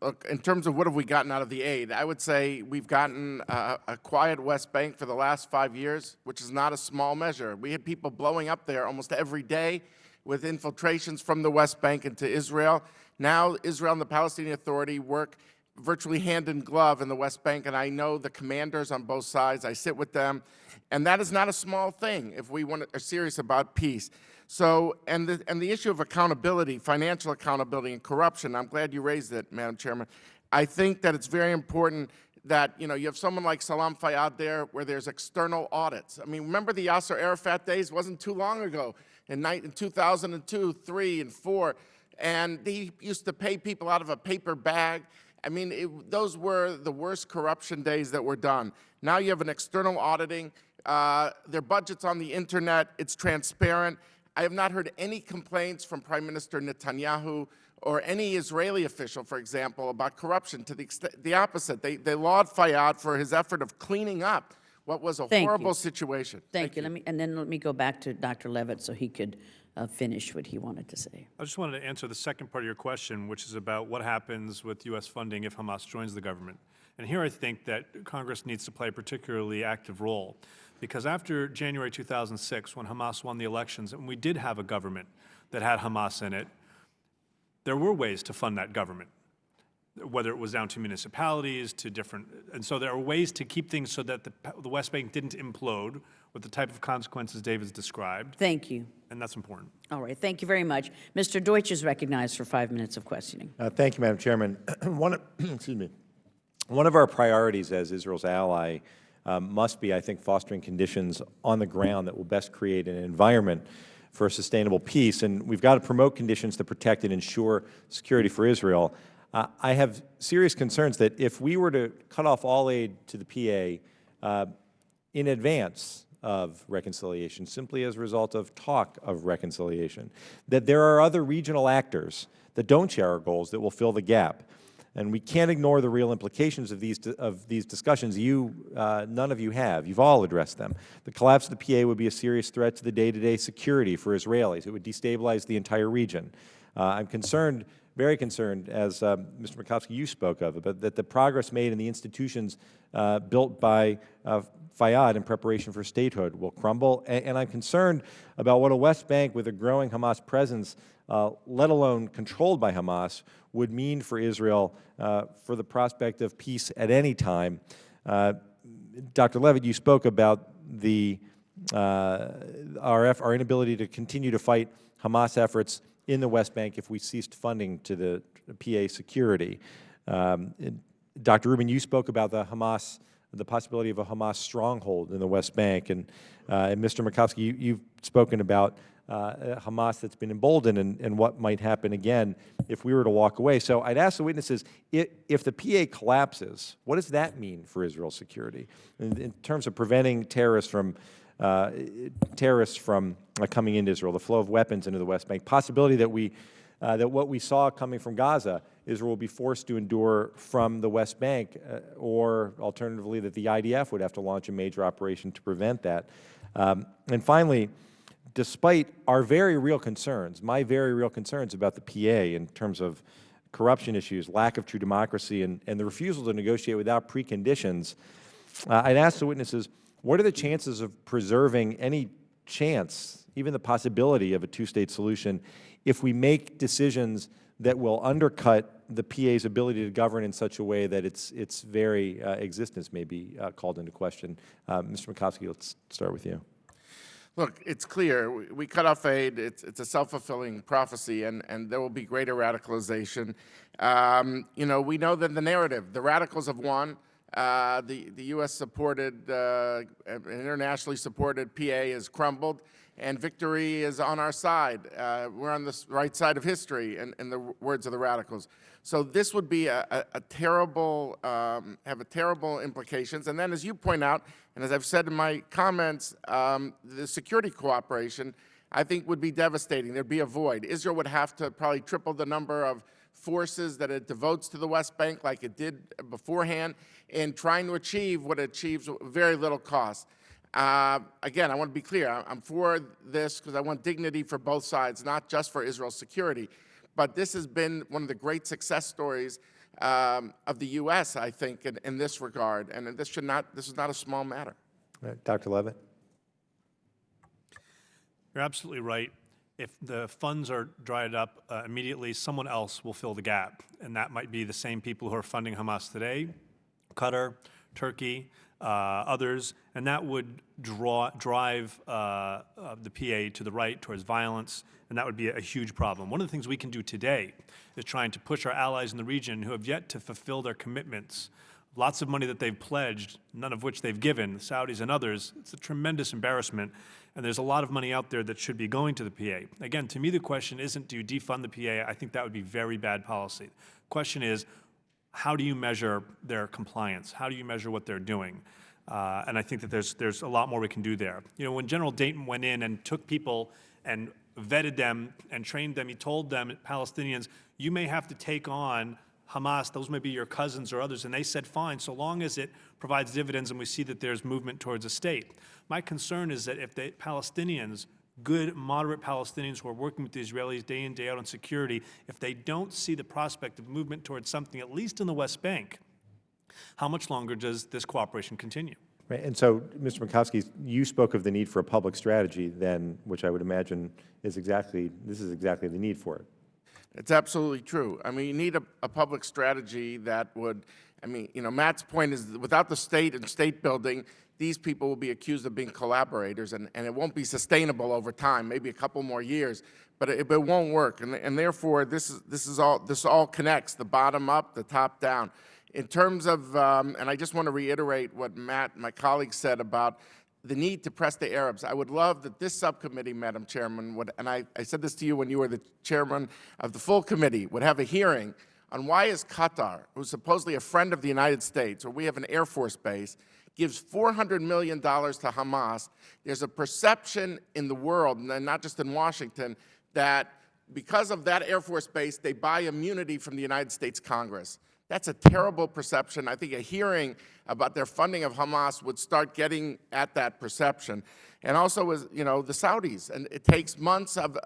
Speaker 17: Look, in terms of what have we gotten out of the aid, I would say we've gotten a quiet West Bank for the last 5 years, which is not a small measure. We had people blowing up there almost every day with infiltrations from the West Bank into Israel. Now Israel and the Palestinian Authority work virtually hand in glove in the West Bank, and I know the commanders on both sides. I sit with them, and that is not a small thing if we are serious about peace. So, and the issue of accountability, financial accountability and corruption, I'm glad you raised it, Madam Chairman. I think that it's very important that, you know, you have someone like Salam Fayyad there where there's external audits. I mean, remember the Yasser Arafat days? It wasn't too long ago, in 2002, 3, and 4, and he used to pay people out of a paper bag. I mean, those were the worst corruption days that were done. Now you have an external auditing. Their budget's on the internet. It's transparent. I have not heard any complaints from Prime Minister Netanyahu or any Israeli official, for example, about corruption. To the opposite. They laud Fayyad for his effort of cleaning up what was a horrible situation.
Speaker 1: Thank you. Let me go back to Dr. Levitt so he could finish what he wanted to say.
Speaker 15: I just wanted to answer the second part of your question, which is about what happens with U.S. funding if Hamas joins the government. And here I think that Congress needs to play a particularly active role, because after January 2006, when Hamas won the elections, and we did have a government that had Hamas in it, there were ways to fund that government, whether it was down to municipalities, to different, and so there are ways to keep things so that the West Bank didn't implode with the type of consequences David's described.
Speaker 1: Thank you.
Speaker 15: And that's important.
Speaker 1: All right, thank you very much. Mr. Deutsch is recognized for 5 minutes of questioning.
Speaker 2: Thank you, Madam Chairman. Excuse me. One of our priorities as Israel's ally must be, I think, fostering conditions on the ground that will best create an environment for a sustainable peace. And we've got to promote conditions that protect and ensure security for Israel. I have serious concerns that if we were to cut off all aid to the PA in advance of reconciliation, simply as a result of talk of reconciliation, that there are other regional actors that don't share our goals that will fill the gap. And we can't ignore the real implications of these discussions. None of you have. You've all addressed them. The collapse of the PA would be a serious threat to the day-to-day security for Israelis. It would destabilize the entire region. I'm concerned, very concerned, as Mr. Murkowski, you spoke of, but that the progress made in the institutions built by Fayyad in preparation for statehood will crumble. And I'm concerned about what a West Bank with a growing Hamas presence, let alone controlled by Hamas, would mean for Israel for the prospect of peace at any time. Dr. Levitt, you spoke about our inability to continue to fight Hamas efforts in the West Bank if we ceased funding to the PA security. Dr. Rubin, you spoke about the possibility of a Hamas stronghold in the West Bank, and Mr. Murkowski, you've spoken about Hamas that's been emboldened and what might happen again if we were to walk away. So I'd ask the witnesses, if the PA collapses, what does that mean for Israel's security in terms of preventing terrorists from coming into Israel, the flow of weapons into the West Bank, possibility that what we saw coming from Gaza, Israel will be forced to endure from the West Bank, or alternatively that the IDF would have to launch a major operation to prevent that. And finally, despite our very real concerns, my very real concerns about the PA in terms of corruption issues, lack of true democracy, and the refusal to negotiate without preconditions, I'd ask the witnesses, what are the chances of preserving any chance, even the possibility of a two-state solution, if we make decisions that will undercut the PA's ability to govern in such a way that its very existence may be called into question? Mr. Makovsky, let's start with you.
Speaker 17: Look, it's clear. We cut off aid. It's a self-fulfilling prophecy, and there will be greater radicalization. You know, we know that the narrative, the radicals have won. The U.S.-supported, internationally supported PA has crumbled, and victory is on our side. We're on the right side of history, in the words of the radicals. So this would be a terrible, have terrible implications. And then, as you point out, and as I've said in my comments, the security cooperation, I think, would be devastating. There'd be a void. Israel would have to probably triple the number of forces that it devotes to the West Bank like it did beforehand in trying to achieve what it achieves with very little cost. Again, I want to be clear. I'm for this because I want dignity for both sides, not just for Israel's security. But this has been one of the great success stories of the U.S., I think, in this regard. And this is not a small matter.
Speaker 2: Dr. Levitt?
Speaker 15: You're absolutely right. If the funds are dried up immediately, someone else will fill the gap. And that might be the same people who are funding Hamas today, Qatar, Turkey, others, and that would drive the PA to the right towards violence, and that would be a huge problem. One of the things we can do today is trying to push our allies in the region who have yet to fulfill their commitments. Lots of money that they've pledged, none of which they've given, the Saudis and others. It's a tremendous embarrassment, and there's a lot of money out there that should be going to the PA. Again, to me, the question isn't, do you defund the PA? I think that would be very bad policy. The question is, how do you measure their compliance? How do you measure what they're doing? And I think that there's a lot more we can do there. You know, when General Dayton went in and took people and vetted them and trained them, he told them, Palestinians, you may have to take on Hamas, those may be your cousins or others, and they said fine, so long as it provides dividends and we see that there's movement towards a state. My concern is that if the Palestinians, good, moderate Palestinians who are working with the Israelis day in, day out on security, if they don't see the prospect of movement towards something, at least in the West Bank, how much longer does this cooperation continue?
Speaker 2: Right. And so, Mr. Makovsky, you spoke of the need for a public strategy then, which I would imagine is exactly the need for it.
Speaker 17: It's absolutely true. I mean, you need a public strategy that would, I mean, you know, Matt's point is that without the state and state building, these people will be accused of being collaborators, and it won't be sustainable over time, maybe a couple more years, but it won't work. And therefore, this all connects, the bottom up, the top down. In terms of, and I just want to reiterate what Matt, my colleague, said about the need to press the Arabs. I would love that this subcommittee, Madam Chairman, would, and I said this to you when you were the chairman of the full committee, would have a hearing on why is Qatar, who's supposedly a friend of the United States, or we have an Air Force base, gives $400 million to Hamas. There's a perception in the world, and not just in Washington, that because of that Air Force base, they buy immunity from the United States Congress. That's a terrible perception. I think a hearing about their funding of Hamas would start getting at that perception. And also, as you know, the Saudis, and it takes months of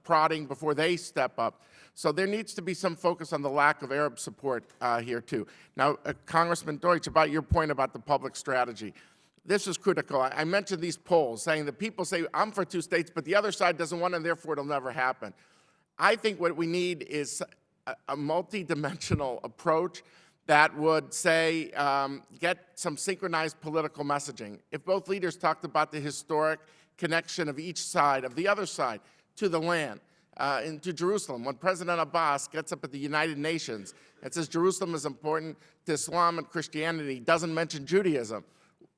Speaker 17: prodding before they step up. So there needs to be some focus on the lack of Arab support here, too. Now, Congressman Deutsch, about your point about the public strategy. This is critical. I mentioned these polls saying that people say, I'm for two states, but the other side doesn't want it, and therefore it'll never happen. I think what we need is a multi-dimensional approach that would say, get some synchronized political messaging. If both leaders talked about the historic connection of each side, of the other side, to the land, into Jerusalem, when President Abbas gets up at the United Nations and says Jerusalem is important to Islam and Christianity, doesn't mention Judaism,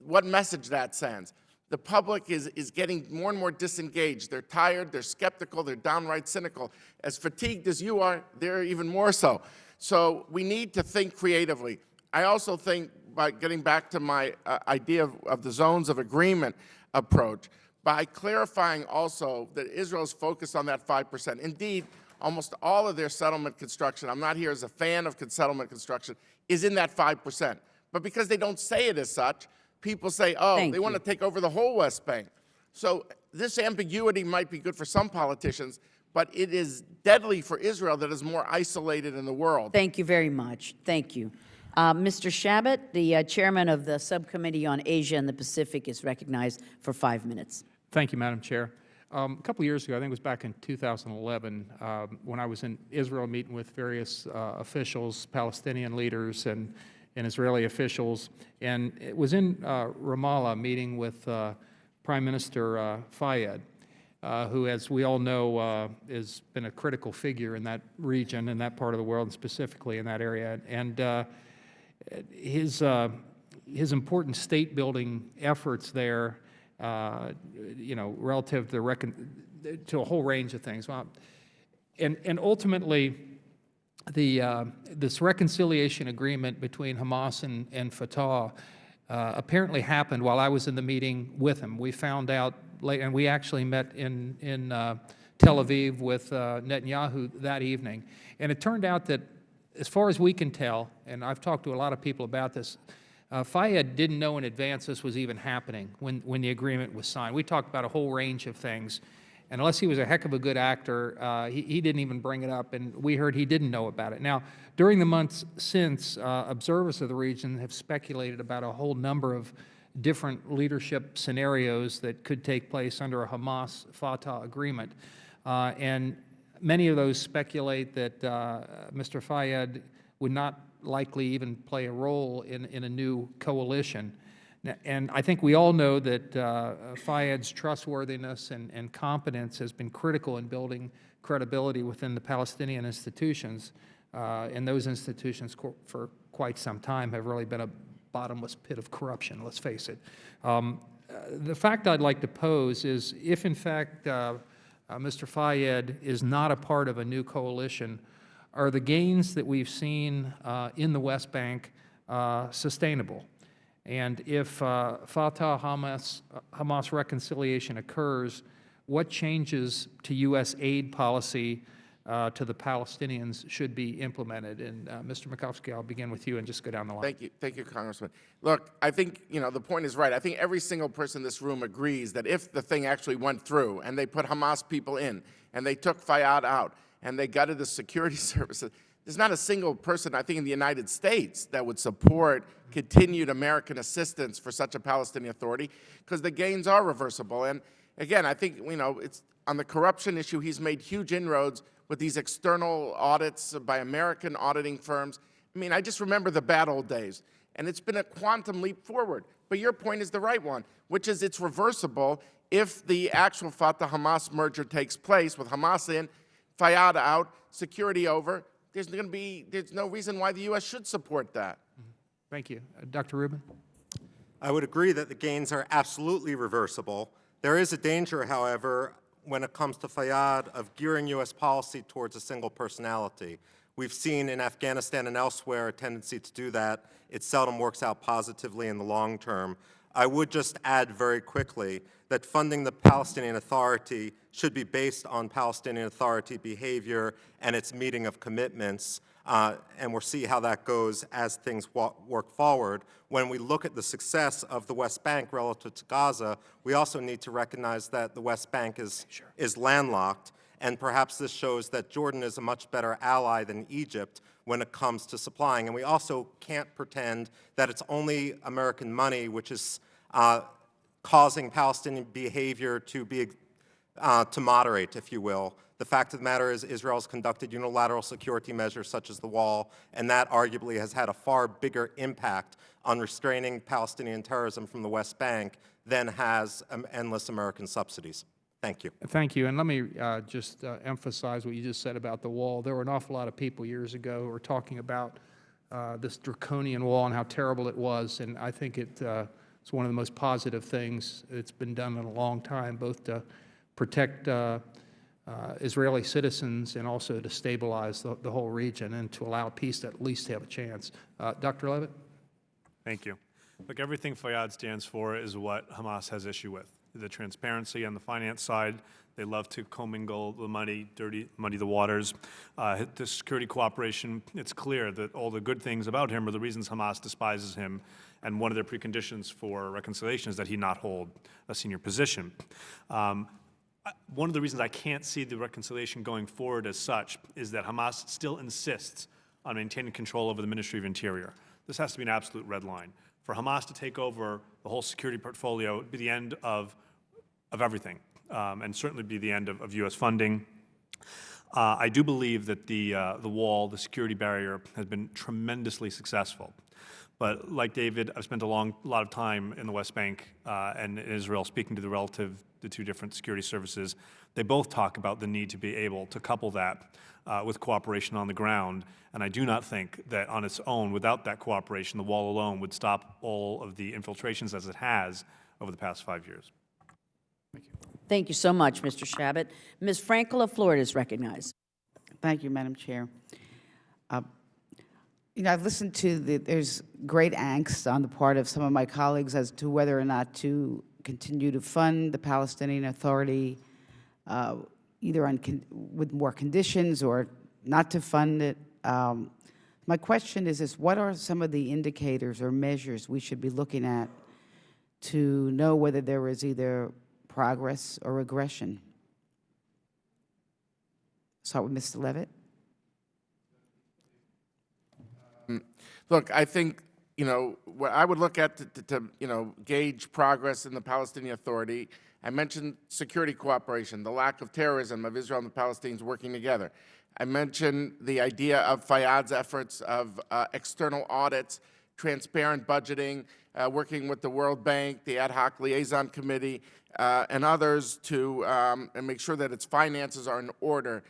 Speaker 17: what message that sends? The public is getting more and more disengaged. They're tired, they're skeptical, they're downright cynical. As fatigued as you are, they're even more so. So we need to think creatively. I also think, by getting back to my idea of the zones of agreement approach, by clarifying also that Israel is focused on that 5%. Indeed, almost all of their settlement construction, I'm not here as a fan of settlement construction, is in that 5%. But because they don't say it as such, people say, oh, they want to take over the whole West Bank. So this ambiguity might be good for some politicians, but it is deadly for Israel that is more isolated in the world.
Speaker 1: Thank you very much. Thank you. Mr. Shabbat, the chairman of the Subcommittee on Asia and the Pacific, is recognized for 5 minutes.
Speaker 3: Thank you, Madam Chair. A couple of years ago, I think it was back in 2011, when I was in Israel meeting with various officials, Palestinian leaders and Israeli officials, and it was in Ramallah meeting with Prime Minister Fayyad, who, as we all know, has been a critical figure in that region, in that part of the world, and specifically in that area. And his important state-building efforts there, you know, relative to a whole range of things. Well, and ultimately, this reconciliation agreement between Hamas and Fatah apparently happened while I was in the meeting with him. We found out late, and we actually met in Tel Aviv with Netanyahu that evening. And it turned out that, as far as we can tell, and I've talked to a lot of people about this, Fayyad didn't know in advance this was even happening when the agreement was signed. We talked about a whole range of things. And unless he was a heck of a good actor, he didn't even bring it up, and we heard he didn't know about it. Now, during the months since, observers of the region have speculated about a whole number of different leadership scenarios that could take place under a Hamas-Fatah agreement. And many of those speculate that Mr. Fayyad would not likely even play a role in a new coalition. And I think we all know that Fayyad's trustworthiness and competence has been critical in building credibility within the Palestinian institutions. And those institutions for quite some time have really been a bottomless pit of corruption, let's face it. The fact I'd like to pose is, if in fact Mr. Fayyad is not a part of a new coalition, are the gains that we've seen in the West Bank sustainable? And if Fatah-Hamas reconciliation occurs, what changes to U.S. aid policy to the Palestinians should be implemented? And Mr. Mikulski, I'll begin with you and just go down the line.
Speaker 17: Thank you, Congressman. Look, I think, you know, the point is right. I think every single person in this room agrees that if the thing actually went through and they put Hamas people in and they took Fayyad out and they gutted the security services, there's not a single person, I think, in the United States that would support continued American assistance for such a Palestinian Authority, because the gains are reversible. And again, I think, you know, it's on the corruption issue, he's made huge inroads with these external audits by American auditing firms. I mean, I just remember the bad old days, and it's been a quantum leap forward. But your point is the right one, which is it's reversible if the actual Fatah-Hamas merger takes place with Hamas in, Fayyad out, security over. There's no reason why the U.S. should support that.
Speaker 3: Thank you. Dr. Rubin?
Speaker 16: I would agree that the gains are absolutely reversible. There is a danger, however, when it comes to Fayyad, of gearing U.S. policy towards a single personality. We've seen in Afghanistan and elsewhere a tendency to do that. It seldom works out positively in the long term. I would just add very quickly that funding the Palestinian Authority should be based on Palestinian Authority behavior and its meeting of commitments, and we'll see how that goes as things work forward. When we look at the success of the West Bank relative to Gaza, we also need to recognize that the West Bank is landlocked, and perhaps this shows that Jordan is a much better ally than Egypt when it comes to supplying. And we also can't pretend that it's only American money which is causing Palestinian behavior to moderate, if you will. The fact of the matter is Israel has conducted unilateral security measures such as the wall, and that arguably has had a far bigger impact on restraining Palestinian terrorism from the West Bank than has endless American subsidies. Thank you.
Speaker 3: Thank you. And let me just emphasize what you just said about the wall. There were an awful lot of people years ago who were talking about this draconian wall and how terrible it was, and I think it's one of the most positive things that's been done in a long time, both to protect Israeli citizens and also to stabilize the whole region and to allow peace to at least have a chance. Dr. Levitt?
Speaker 15: Thank you. Look, everything Fayyad stands for is what Hamas has issue with. the transparency on the finance side. They love to commingle the money, muddy the waters. The security cooperation, it's clear that all the good things about him are the reasons Hamas despises him, and one of their preconditions for reconciliation is that he not hold a senior position. One of the reasons I can't see the reconciliation going forward as such is that Hamas still insists on maintaining control over the Ministry of Interior. This has to be an absolute red line. For Hamas to take over the whole security portfolio would be the end of everything, and certainly be the end of U.S. funding. I do believe that the wall, the security barrier, has been tremendously successful. But like David, I've spent a lot of time in the West Bank and in Israel speaking to the two different security services. They both talk about the need to be able to couple that with cooperation on the ground. And I do not think that on its own, without that cooperation, the wall alone would stop all of the infiltrations as it has over the past 5 years.
Speaker 1: Thank you. Thank you so much, Mr. Shabbat. Ms. Frankel of Florida is recognized.
Speaker 8: Thank you, Madam Chair. You know, I've listened to there's great angst on the part of some of my colleagues as to whether or not to continue to fund the Palestinian Authority, either with more conditions or not to fund it. My question is what are some of the indicators or measures we should be looking at to know whether there is either progress or regression? Start with Mr. Levitt.
Speaker 17: Look, I think, what I would look at to gauge progress in the Palestinian Authority, I mentioned security cooperation, the lack of terrorism of Israel and the Palestinians working together. I mentioned the idea of Fayyad's efforts of external audits, transparent budgeting, working with the World Bank, the Ad Hoc Liaison Committee, and others to and make sure that its finances are in order.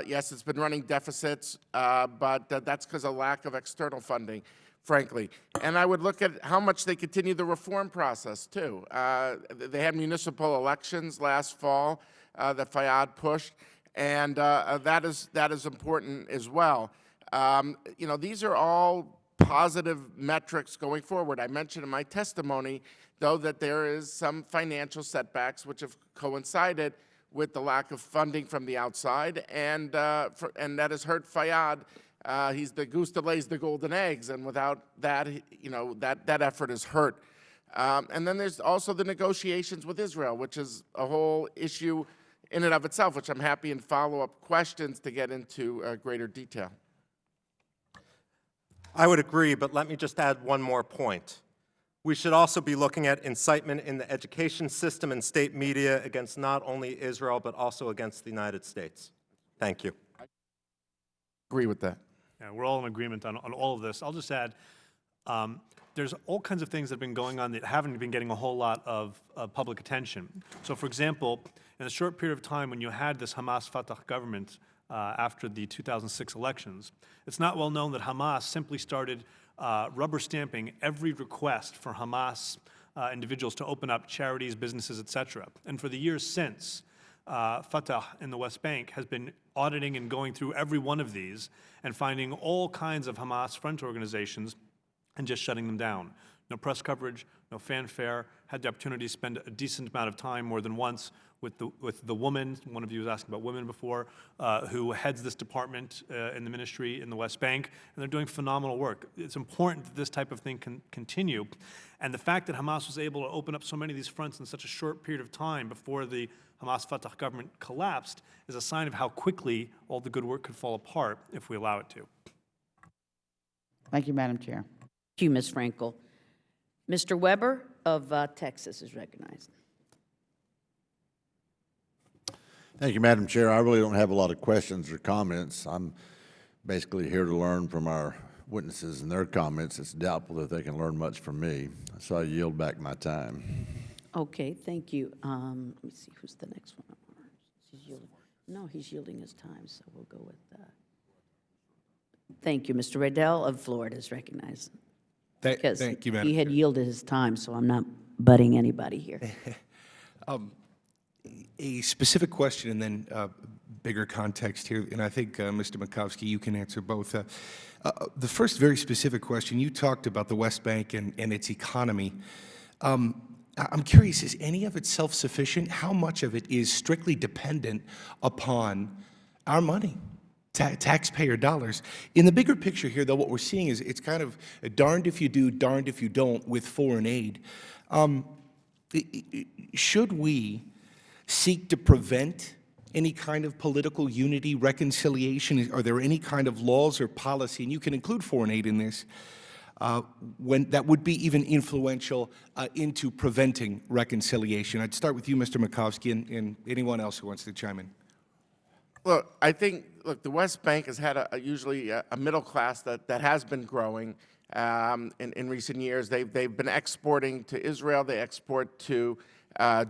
Speaker 17: Yes, it's been running deficits, but that's because of lack of external funding, frankly. And I would look at how much they continue the reform process, too. They had municipal elections last fall that Fayyad pushed, and that is important as well. These are all positive metrics going forward. I mentioned in my testimony, though, that there is some financial setbacks which have coincided with the lack of funding from the outside, and that has hurt Fayyad. He's the goose that lays the golden eggs, and without that, that effort is hurt. And then there's also the negotiations with Israel, which is a whole issue in and of itself, which I'm happy in follow-up questions to get into greater detail.
Speaker 16: I would agree, but let me just add one more point. We should also be looking at incitement in the education system and state media against not only Israel, but also against the United States. Thank you.
Speaker 17: I agree with that.
Speaker 15: Yeah, we're all in agreement on all of this. I'll just add, there's all kinds of things that have been going on that haven't been getting a whole lot of public attention. So, for example, in a short period of time when you had this Hamas-Fatah government after the 2006 elections, it's not well known that Hamas simply started rubber stamping every request for Hamas individuals to open up charities, businesses, etc. And for the years since, Fatah in the West Bank has been auditing and going through every one of these and finding all kinds of Hamas front organizations and just shutting them down. No press coverage, no fanfare, had the opportunity to spend a decent amount of time more than once with the woman, one of you was asking about women before, who heads this department in the ministry in the West Bank, and they're doing phenomenal work. It's important that this type of thing can continue. And the fact that Hamas was able to open up so many of these fronts in such a short period of time before the Hamas-Fatah government collapsed is a sign of how quickly all the good work could fall apart if we allow it to.
Speaker 8: Thank you, Madam Chair.
Speaker 1: Thank you, Ms. Frankel. Mr. Weber of Texas is recognized.
Speaker 18: Thank you, Madam Chair. I really don't have a lot of questions or comments. I'm basically here to learn from our witnesses and their comments. It's doubtful that they can learn much from me, so I yield back my time.
Speaker 1: Okay, thank you. Let me see, who's the next one? No, he's yielding his time, so we'll go with that. Thank you. Mr. Riddell of Florida is recognized.
Speaker 9: Thank you, Madam
Speaker 1: He had
Speaker 9: Chair.
Speaker 1: yielded his time, so I'm not butting anybody here.
Speaker 9: A specific question and then bigger context here, and I think, Mr. Makovsky, you can answer both. The first very specific question, you talked about the West Bank and its economy. I'm curious, is any of it self-sufficient? How much of it is strictly dependent upon our money, taxpayer dollars? In the bigger picture here, though, what we're seeing is it's kind of darned if you do, darned if you don't with foreign aid. Should we seek to prevent any kind of political unity, reconciliation? Are there any kind of laws or policy, and you can include foreign aid in this, when that would be even influential into preventing reconciliation? I'd start with you, Mr. Makovsky, and anyone else who wants to chime in.
Speaker 17: Look, I think, the West Bank has had usually a middle class that has been growing in recent years. They've been exporting to Israel. They export to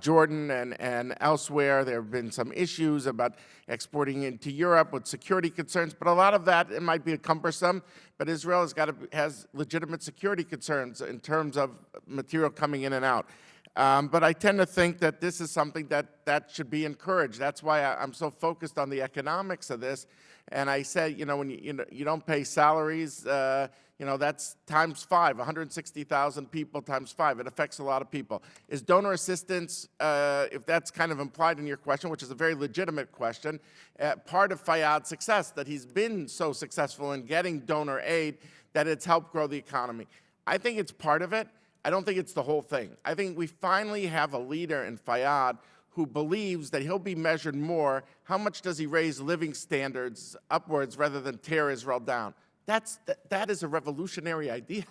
Speaker 17: Jordan and elsewhere. There have been some issues about exporting into Europe with security concerns, but a lot of that, it might be cumbersome, but Israel has legitimate security concerns in terms of material coming in and out. But I tend to think that this is something that should be encouraged. That's why I'm so focused on the economics of this. And I say, when you don't pay salaries, that's times 5, 160,000 people times 5. It affects a lot of people. Is donor assistance, if that's kind of implied in your question, which is a very legitimate question, part of Fayyad's success, that he's been so successful in getting donor aid that it's helped grow the economy? I think it's part of it. I don't think it's the whole thing. I think we finally have a leader in Fayyad who believes that he'll be measured more, how much does he raise living standards upwards rather than tear Israel down? That is a revolutionary idea.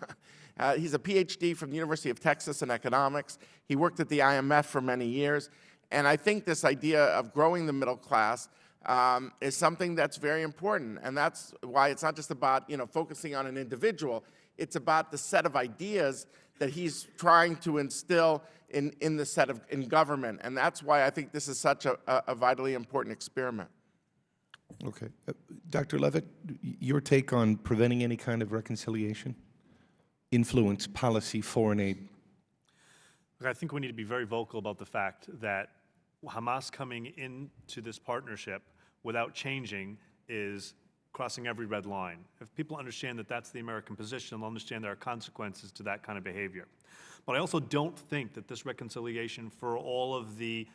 Speaker 17: He's a PhD from the University of Texas in economics. He worked at the IMF for many years. And I think this idea of growing the middle class is something that's very important. And that's why it's not just about focusing on an individual. It's about the set of ideas that he's trying to instill in government. And that's why I think this is such a vitally important experiment.
Speaker 9: Okay. Dr. Levitt, your take on preventing any kind of reconciliation? Influence, policy, foreign aid?
Speaker 15: I think we need to be very vocal about the fact that Hamas coming into this partnership without changing is crossing every red line. If people understand that that's the American position, they'll understand there are consequences to that kind of behavior. But I also don't think that this reconciliation, for all of the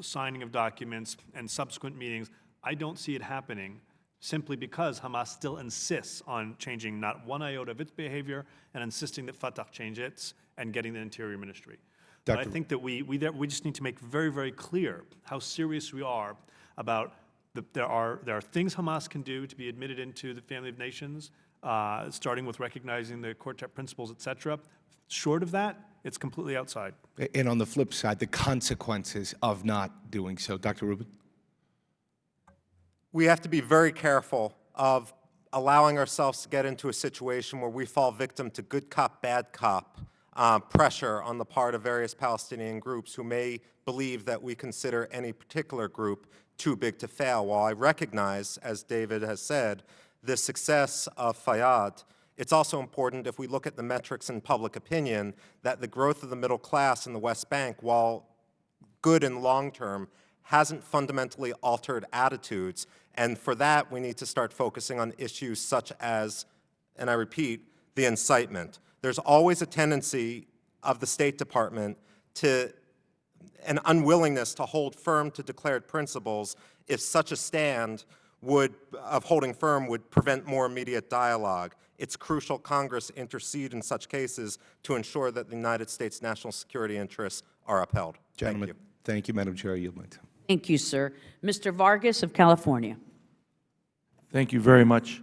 Speaker 15: signing of documents and subsequent meetings, I don't see it happening simply because Hamas still insists on changing not one iota of its behavior and insisting that Fatah change its and getting the Interior Ministry. But I think that we just need to make very, very clear how serious we are about there are things Hamas can do to be admitted into the family of nations, starting with recognizing the Quartet principles, et cetera. Short of that, it's completely outside.
Speaker 9: And on the flip side, the consequences of not doing so. Dr. Rubin?
Speaker 16: We have to be very careful of allowing ourselves to get into a situation where we fall victim to good cop, bad cop pressure on the part of various Palestinian groups who may believe that we consider any particular group too big to fail. While I recognize, as David has said, the success of Fayyad, it's also important, if we look at the metrics in public opinion, that the growth of the middle class in the West Bank, while good in long term, hasn't fundamentally altered attitudes. And for that, we need to start focusing on issues such as, and I repeat, the incitement. There's always a tendency of the State Department to an unwillingness to hold firm to declared principles if such a stand of holding firm would prevent more immediate dialogue. It's crucial Congress intercede in such cases to ensure that the United States national security interests are upheld.
Speaker 9: Gentlemen,
Speaker 16: Thank you.
Speaker 9: Thank you, Madam Chair. I yield my time.
Speaker 1: Thank you, sir. Mr. Vargas of California.
Speaker 10: Thank you very much,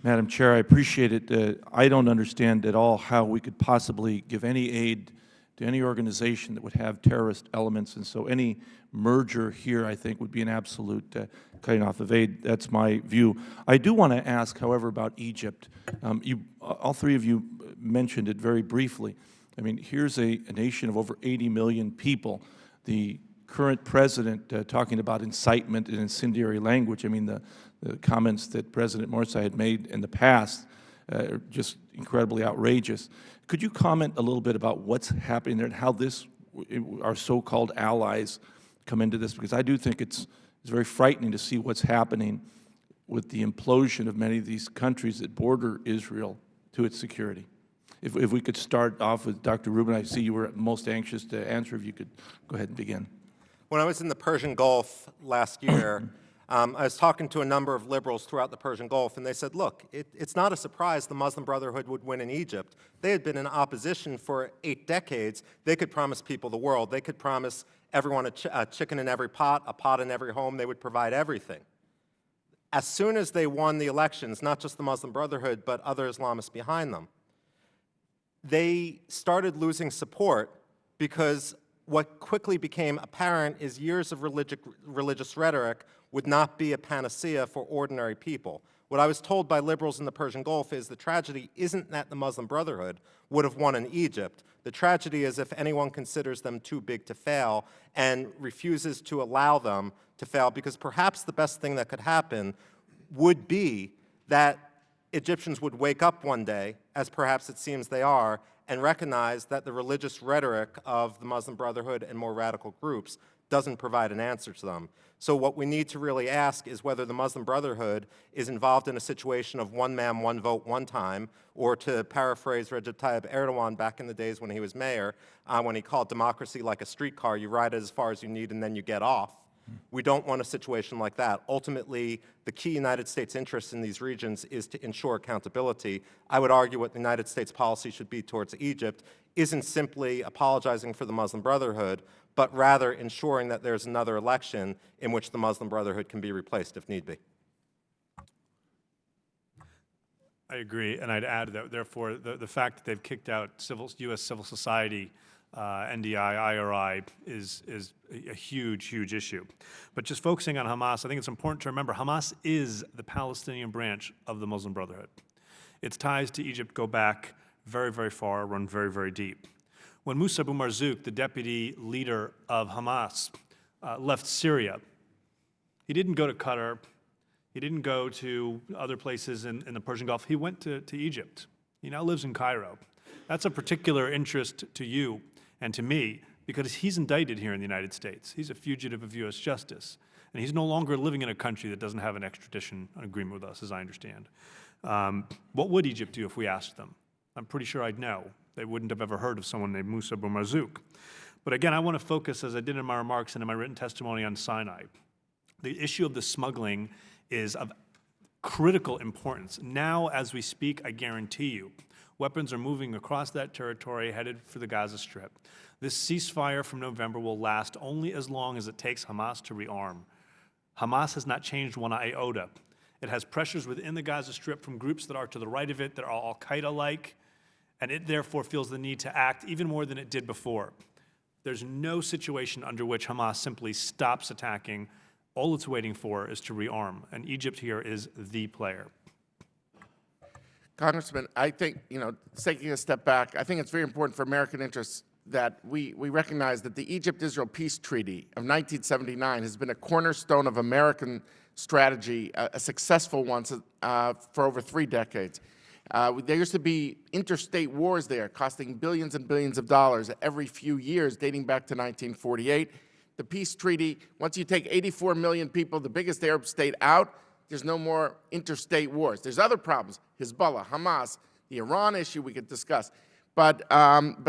Speaker 10: Madam Chair. I appreciate it. I don't understand at all how we could possibly give any aid to any organization that would have terrorist elements, and so any merger here, I think, would be an absolute cutting off of aid. That's my view. I do want to ask, however, about Egypt. All three of you mentioned it very briefly. I mean, here's a nation of over 80 million people. The current president talking about incitement and incendiary language. I mean, the comments that President Morsi had made in the past are just incredibly outrageous. Could you comment a little bit about what's happening there and how our so-called allies come into this? Because I do think it's very frightening to see what's happening with the implosion of many of these countries that border Israel to its security. If we could start off with Dr. Rubin, I see you were most anxious to answer. If you could go ahead and begin.
Speaker 16: When I was in the Persian Gulf last year, I was talking to a number of liberals throughout the Persian Gulf, and they said, look, it's not a surprise the Muslim Brotherhood would win in Egypt. They had been in opposition for 8 decades. They could promise people the world. They could promise everyone a chicken in every pot, a pot in every home. They would provide everything. As soon as they won the elections, not just the Muslim Brotherhood, but other Islamists behind them, they started losing support because what quickly became apparent is years of religious rhetoric would not be a panacea for ordinary people. What I was told by liberals in the Persian Gulf is the tragedy isn't that the Muslim Brotherhood would have won in Egypt. The tragedy is if anyone considers them too big to fail and refuses to allow them to fail, because perhaps the best thing that could happen would be that Egyptians would wake up one day, as perhaps it seems they are, and recognize that the religious rhetoric of the Muslim Brotherhood and more radical groups doesn't provide an answer to them. So what we need to really ask is whether the Muslim Brotherhood is involved in a situation of one man, one vote, one time, or to paraphrase Recep Tayyip Erdogan back in the days when he was mayor, when he called democracy like a streetcar, you ride it as far as you need and then you get off. We don't want a situation like that. Ultimately, the key United States interest in these regions is to ensure accountability. I would argue what the United States policy should be towards Egypt isn't simply apologizing for the Muslim Brotherhood, but rather ensuring that there's another election in which the Muslim Brotherhood can be replaced if need be.
Speaker 15: I agree, and I'd add that, therefore, the fact that they've kicked out U.S. civil society, NDI, IRI, is a huge, huge issue. But just focusing on Hamas, I think it's important to remember Hamas is the Palestinian branch of the Muslim Brotherhood. Its ties to Egypt go back very, very far, run very, very deep. When Musa Abu Marzouk, the deputy leader of Hamas, left Syria, he didn't go to Qatar, he didn't go to other places in the Persian Gulf, he went to Egypt. He now lives in Cairo. That's a particular interest to you and to me because he's indicted here in the United States. He's a fugitive of U.S. justice, and he's no longer living in a country that doesn't have an extradition agreement with us, as I understand. What would Egypt do if we asked them? I'm pretty sure I'd know. They wouldn't have ever heard of someone named Musa Abu Marzouk. But again, I want to focus, as I did in my remarks and in my written testimony, on Sinai. The issue of the smuggling is of critical importance. Now, as we speak, I guarantee you, weapons are moving across that territory, headed for the Gaza Strip. This ceasefire from November will last only as long as it takes Hamas to rearm. Hamas has not changed one iota. It has pressures within the Gaza Strip from groups that are to the right of it, that are al-Qaeda-like, and it therefore feels the need to act even more than it did before. There's no situation under which Hamas simply stops attacking. All it's waiting for is to rearm, and Egypt here is the player.
Speaker 17: Congressman, I think, taking a step back, I think it's very important for American interests that we recognize that the Egypt-Israel Peace Treaty of 1979 has been a cornerstone of American strategy, a successful one for over 3 decades. There used to be interstate wars there costing billions and billions of dollars every few years, dating back to 1948. The peace treaty, once you take 84 million people, the biggest Arab state out, there's no more interstate wars. There's other problems, Hezbollah, Hamas, the Iran issue we could discuss. But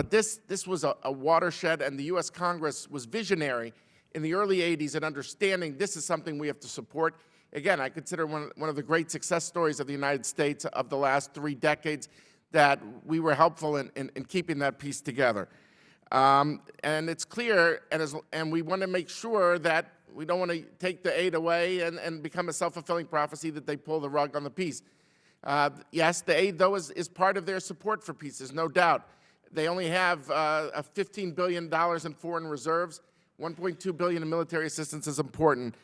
Speaker 17: this was a watershed, and the U.S. Congress was visionary in the early 80s in understanding this is something we have to support. Again, I consider one of the great success stories of the United States of the last 3 decades that we were helpful in keeping that peace together. And it's clear, and we want to make sure that we don't want to take the aid away and become a self-fulfilling prophecy that they pull the rug on the peace. Yes, the aid, though, is part of their support for peace, there's no doubt. They only have $15 billion in foreign reserves. $1.2 billion in military assistance is important.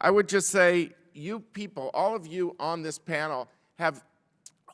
Speaker 17: I would just say, you people, all of you on this panel, have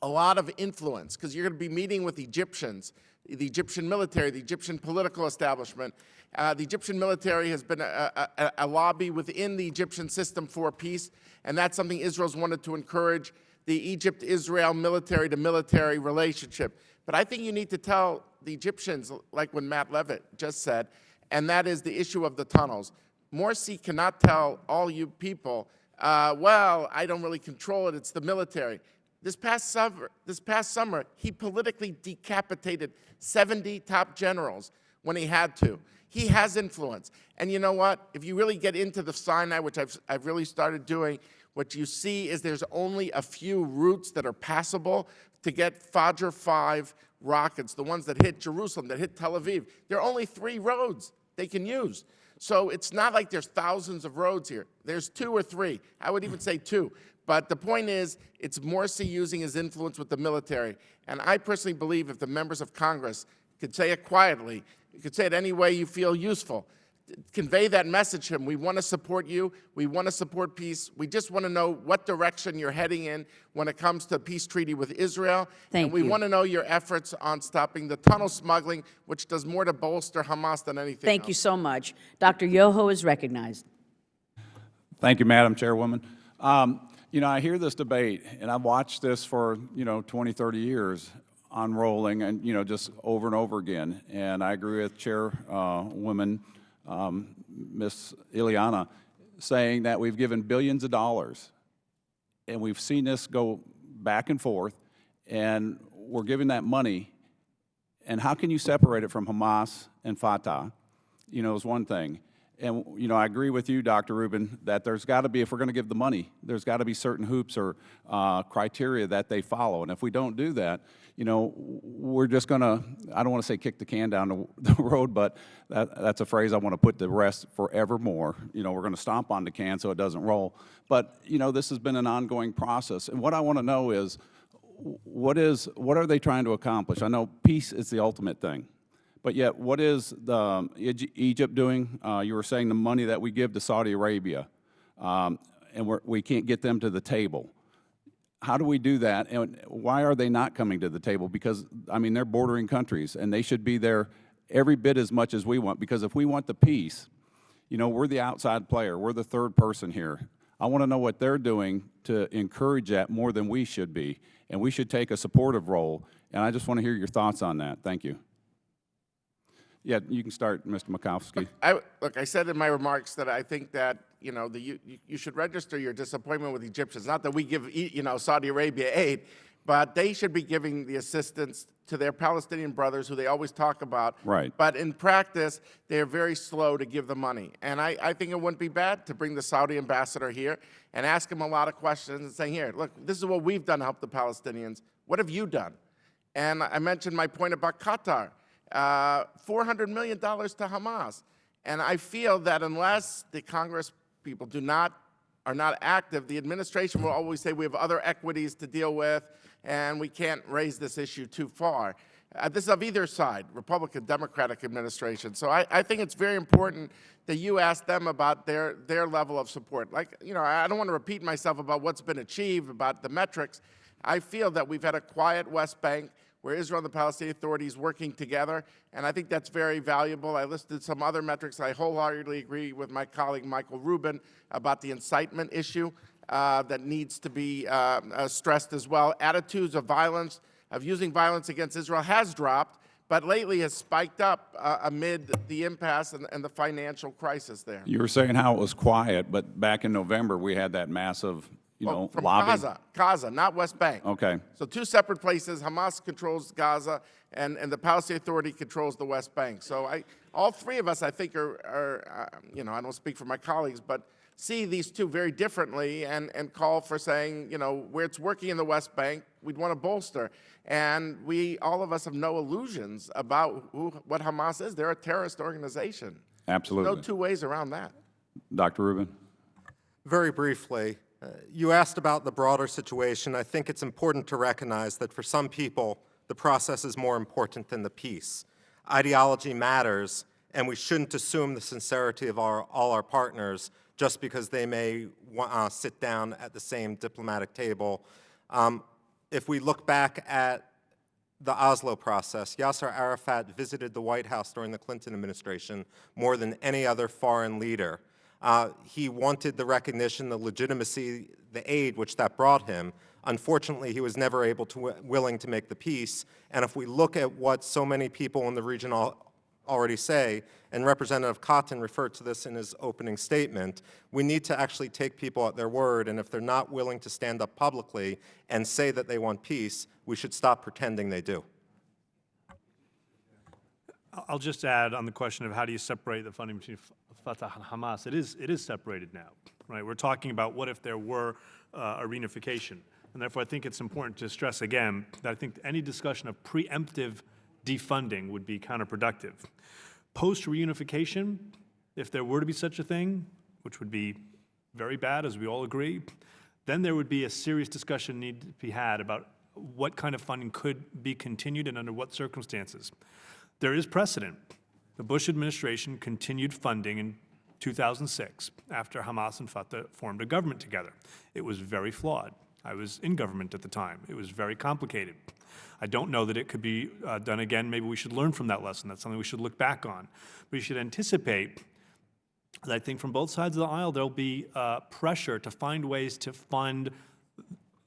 Speaker 17: a lot of influence because you're going to be meeting with Egyptians, the Egyptian military, the Egyptian political establishment. The Egyptian military has been a lobby within the Egyptian system for peace, and that's something Israel's wanted to encourage, the Egypt-Israel military-to-military relationship. But I think you need to tell the Egyptians, like when Matt Leavitt just said, and that is the issue of the tunnels. Morsi cannot tell all you people, well, I don't really control it, it's the military. This past summer, he politically decapitated 70 top generals when he had to. He has influence. And you know what? If you really get into the Sinai, which I've really started doing, what you see is there's only a few routes that are passable to get Fajr 5 rockets, the ones that hit Jerusalem, that hit Tel Aviv. There are only 3 roads they can use. So it's not like there's thousands of roads here. There's 2 or 3. I would even say 2. But the point is, it's Morsi using his influence with the military. And I personally believe if the members of Congress could say it quietly, you could say it any way you feel useful, convey that message to him. We want to support you. We want to support peace. We just want to know what direction you're heading in when it comes to a peace treaty with Israel.
Speaker 1: Thank
Speaker 17: and we
Speaker 1: you.
Speaker 17: want to know your efforts on stopping the tunnel smuggling, which does more to bolster Hamas than anything
Speaker 1: Thank
Speaker 17: else.
Speaker 1: you so much. Dr. Yoho is recognized.
Speaker 13: Thank you, Madam Chairwoman. You know, I hear this debate, and I've watched this for, 20, 30 years unrolling and, just over and over again. And I agree with Chairwoman Ms. Ileana saying that we've given billions of dollars, and we've seen this go back and forth, and we're giving that money. And how can you separate it from Hamas and Fatah? Is one thing. And, I agree with you, Dr. Rubin, that there's got to be, if we're going to give the money, there's got to be certain hoops or criteria that they follow. And if we don't do that, we're just going to, I don't want to say kick the can down the road, but that's a phrase I want to put to rest forevermore. We're going to stomp on the can so it doesn't roll. But, this has been an ongoing process. And what I want to know is, what are they trying to accomplish? I know peace is the ultimate thing. But yet, what is Egypt doing? You were saying the money that we give to Saudi Arabia, and we can't get them to the table. How do we do that, and why are they not coming to the table? Because, they're bordering countries, and they should be there every bit as much as we want, because if we want the peace, we're the outside player. We're the third person here. I want to know what they're doing to encourage that more than we should be, and we should take a supportive role, and I just want to hear your thoughts on that. Thank you. Yeah, you can start, Mr. Mikowski.
Speaker 17: Look, I said in my remarks that I think that, you should register your disappointment with Egyptians. Not that we give, Saudi Arabia aid, but they should be giving the assistance to their Palestinian brothers who they always talk about.
Speaker 13: Right.
Speaker 17: But in practice, they're very slow to give the money. And I think it wouldn't be bad to bring the Saudi ambassador here and ask him a lot of questions and say, here, look, this is what we've done to help the Palestinians. What have you done? And I mentioned my point about Qatar. $400 million to Hamas. And I feel that unless the Congress people are not active, the administration will always say we have other equities to deal with and we can't raise this issue too far. This is of either side, Republican, Democratic administration. So I think it's very important that you ask them about their level of support. Like, I don't want to repeat myself about what's been achieved, about the metrics. I feel that we've had a quiet West Bank where Israel and the Palestinian Authority working together, and I think that's very valuable. I listed some other metrics. I wholeheartedly agree with my colleague Michael Rubin about the incitement issue that needs to be stressed as well. Attitudes of violence, of using violence against Israel has dropped, but lately has spiked up amid the impasse and the financial crisis there.
Speaker 13: You were saying how it was quiet, but back in November we had that massive
Speaker 17: from
Speaker 13: lobby.
Speaker 17: Gaza, not West Bank.
Speaker 13: Okay.
Speaker 17: So 2 separate places. Hamas controls Gaza, and the Palestinian Authority controls the West Bank. So all 3 of us, I think, are I don't speak for my colleagues, but see these 2 very differently and call for saying, where it's working in the West Bank, we'd want to bolster. And all of us have no illusions about what Hamas is. They're a terrorist organization.
Speaker 13: Absolutely.
Speaker 17: No 2 ways around that.
Speaker 13: Dr. Rubin.
Speaker 16: Very briefly, you asked about the broader situation. I think it's important to recognize that for some people, the process is more important than the peace. Ideology matters, and we shouldn't assume the sincerity of all our partners just because they may sit down at the same diplomatic table. If we look back at the Oslo process, Yasser Arafat visited the White House during the Clinton administration more than any other foreign leader. He wanted the recognition, the legitimacy, the aid which that brought him. Unfortunately, he was never willing to make the peace. And if we look at what so many people in the region already say, and Representative Cotton referred to this in his opening statement, we need to actually take people at their word, and if they're not willing to stand up publicly and say that they want peace, we should stop pretending they do.
Speaker 15: I'll just add on the question of how do you separate the funding between Fatah and Hamas. It is separated now, right? We're talking about what if there were a reunification. And therefore, I think it's important to stress again that I think any discussion of preemptive defunding would be counterproductive. Post-reunification, if there were to be such a thing, which would be very bad, as we all agree, then there would be a serious discussion need to be had about what kind of funding could be continued and under what circumstances. There is precedent. The Bush administration continued funding in 2006 after Hamas and Fatah formed a government together. It was very flawed. I was in government at the time. It was very complicated. I don't know that it could be done again. Maybe we should learn from that lesson. That's something we should look back on. But you should anticipate that I think from both sides of the aisle there'll be pressure to find ways to fund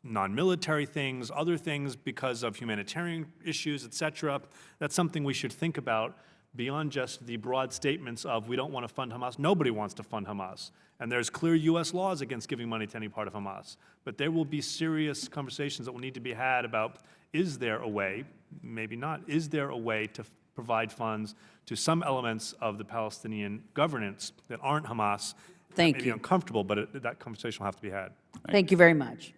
Speaker 15: non-military things, other things because of humanitarian issues, et cetera. That's something we should think about beyond just the broad statements of we don't want to fund Hamas. Nobody wants to fund Hamas. And there's clear U.S. laws against giving money to any part of Hamas. But there will be serious conversations that will need to be had about, is there a way, maybe not, is there a way to provide funds to some elements of the Palestinian governance that aren't Hamas?
Speaker 1: Thank
Speaker 15: That may
Speaker 1: you.
Speaker 15: be uncomfortable, but that conversation will have to be had.
Speaker 1: Thank you very much.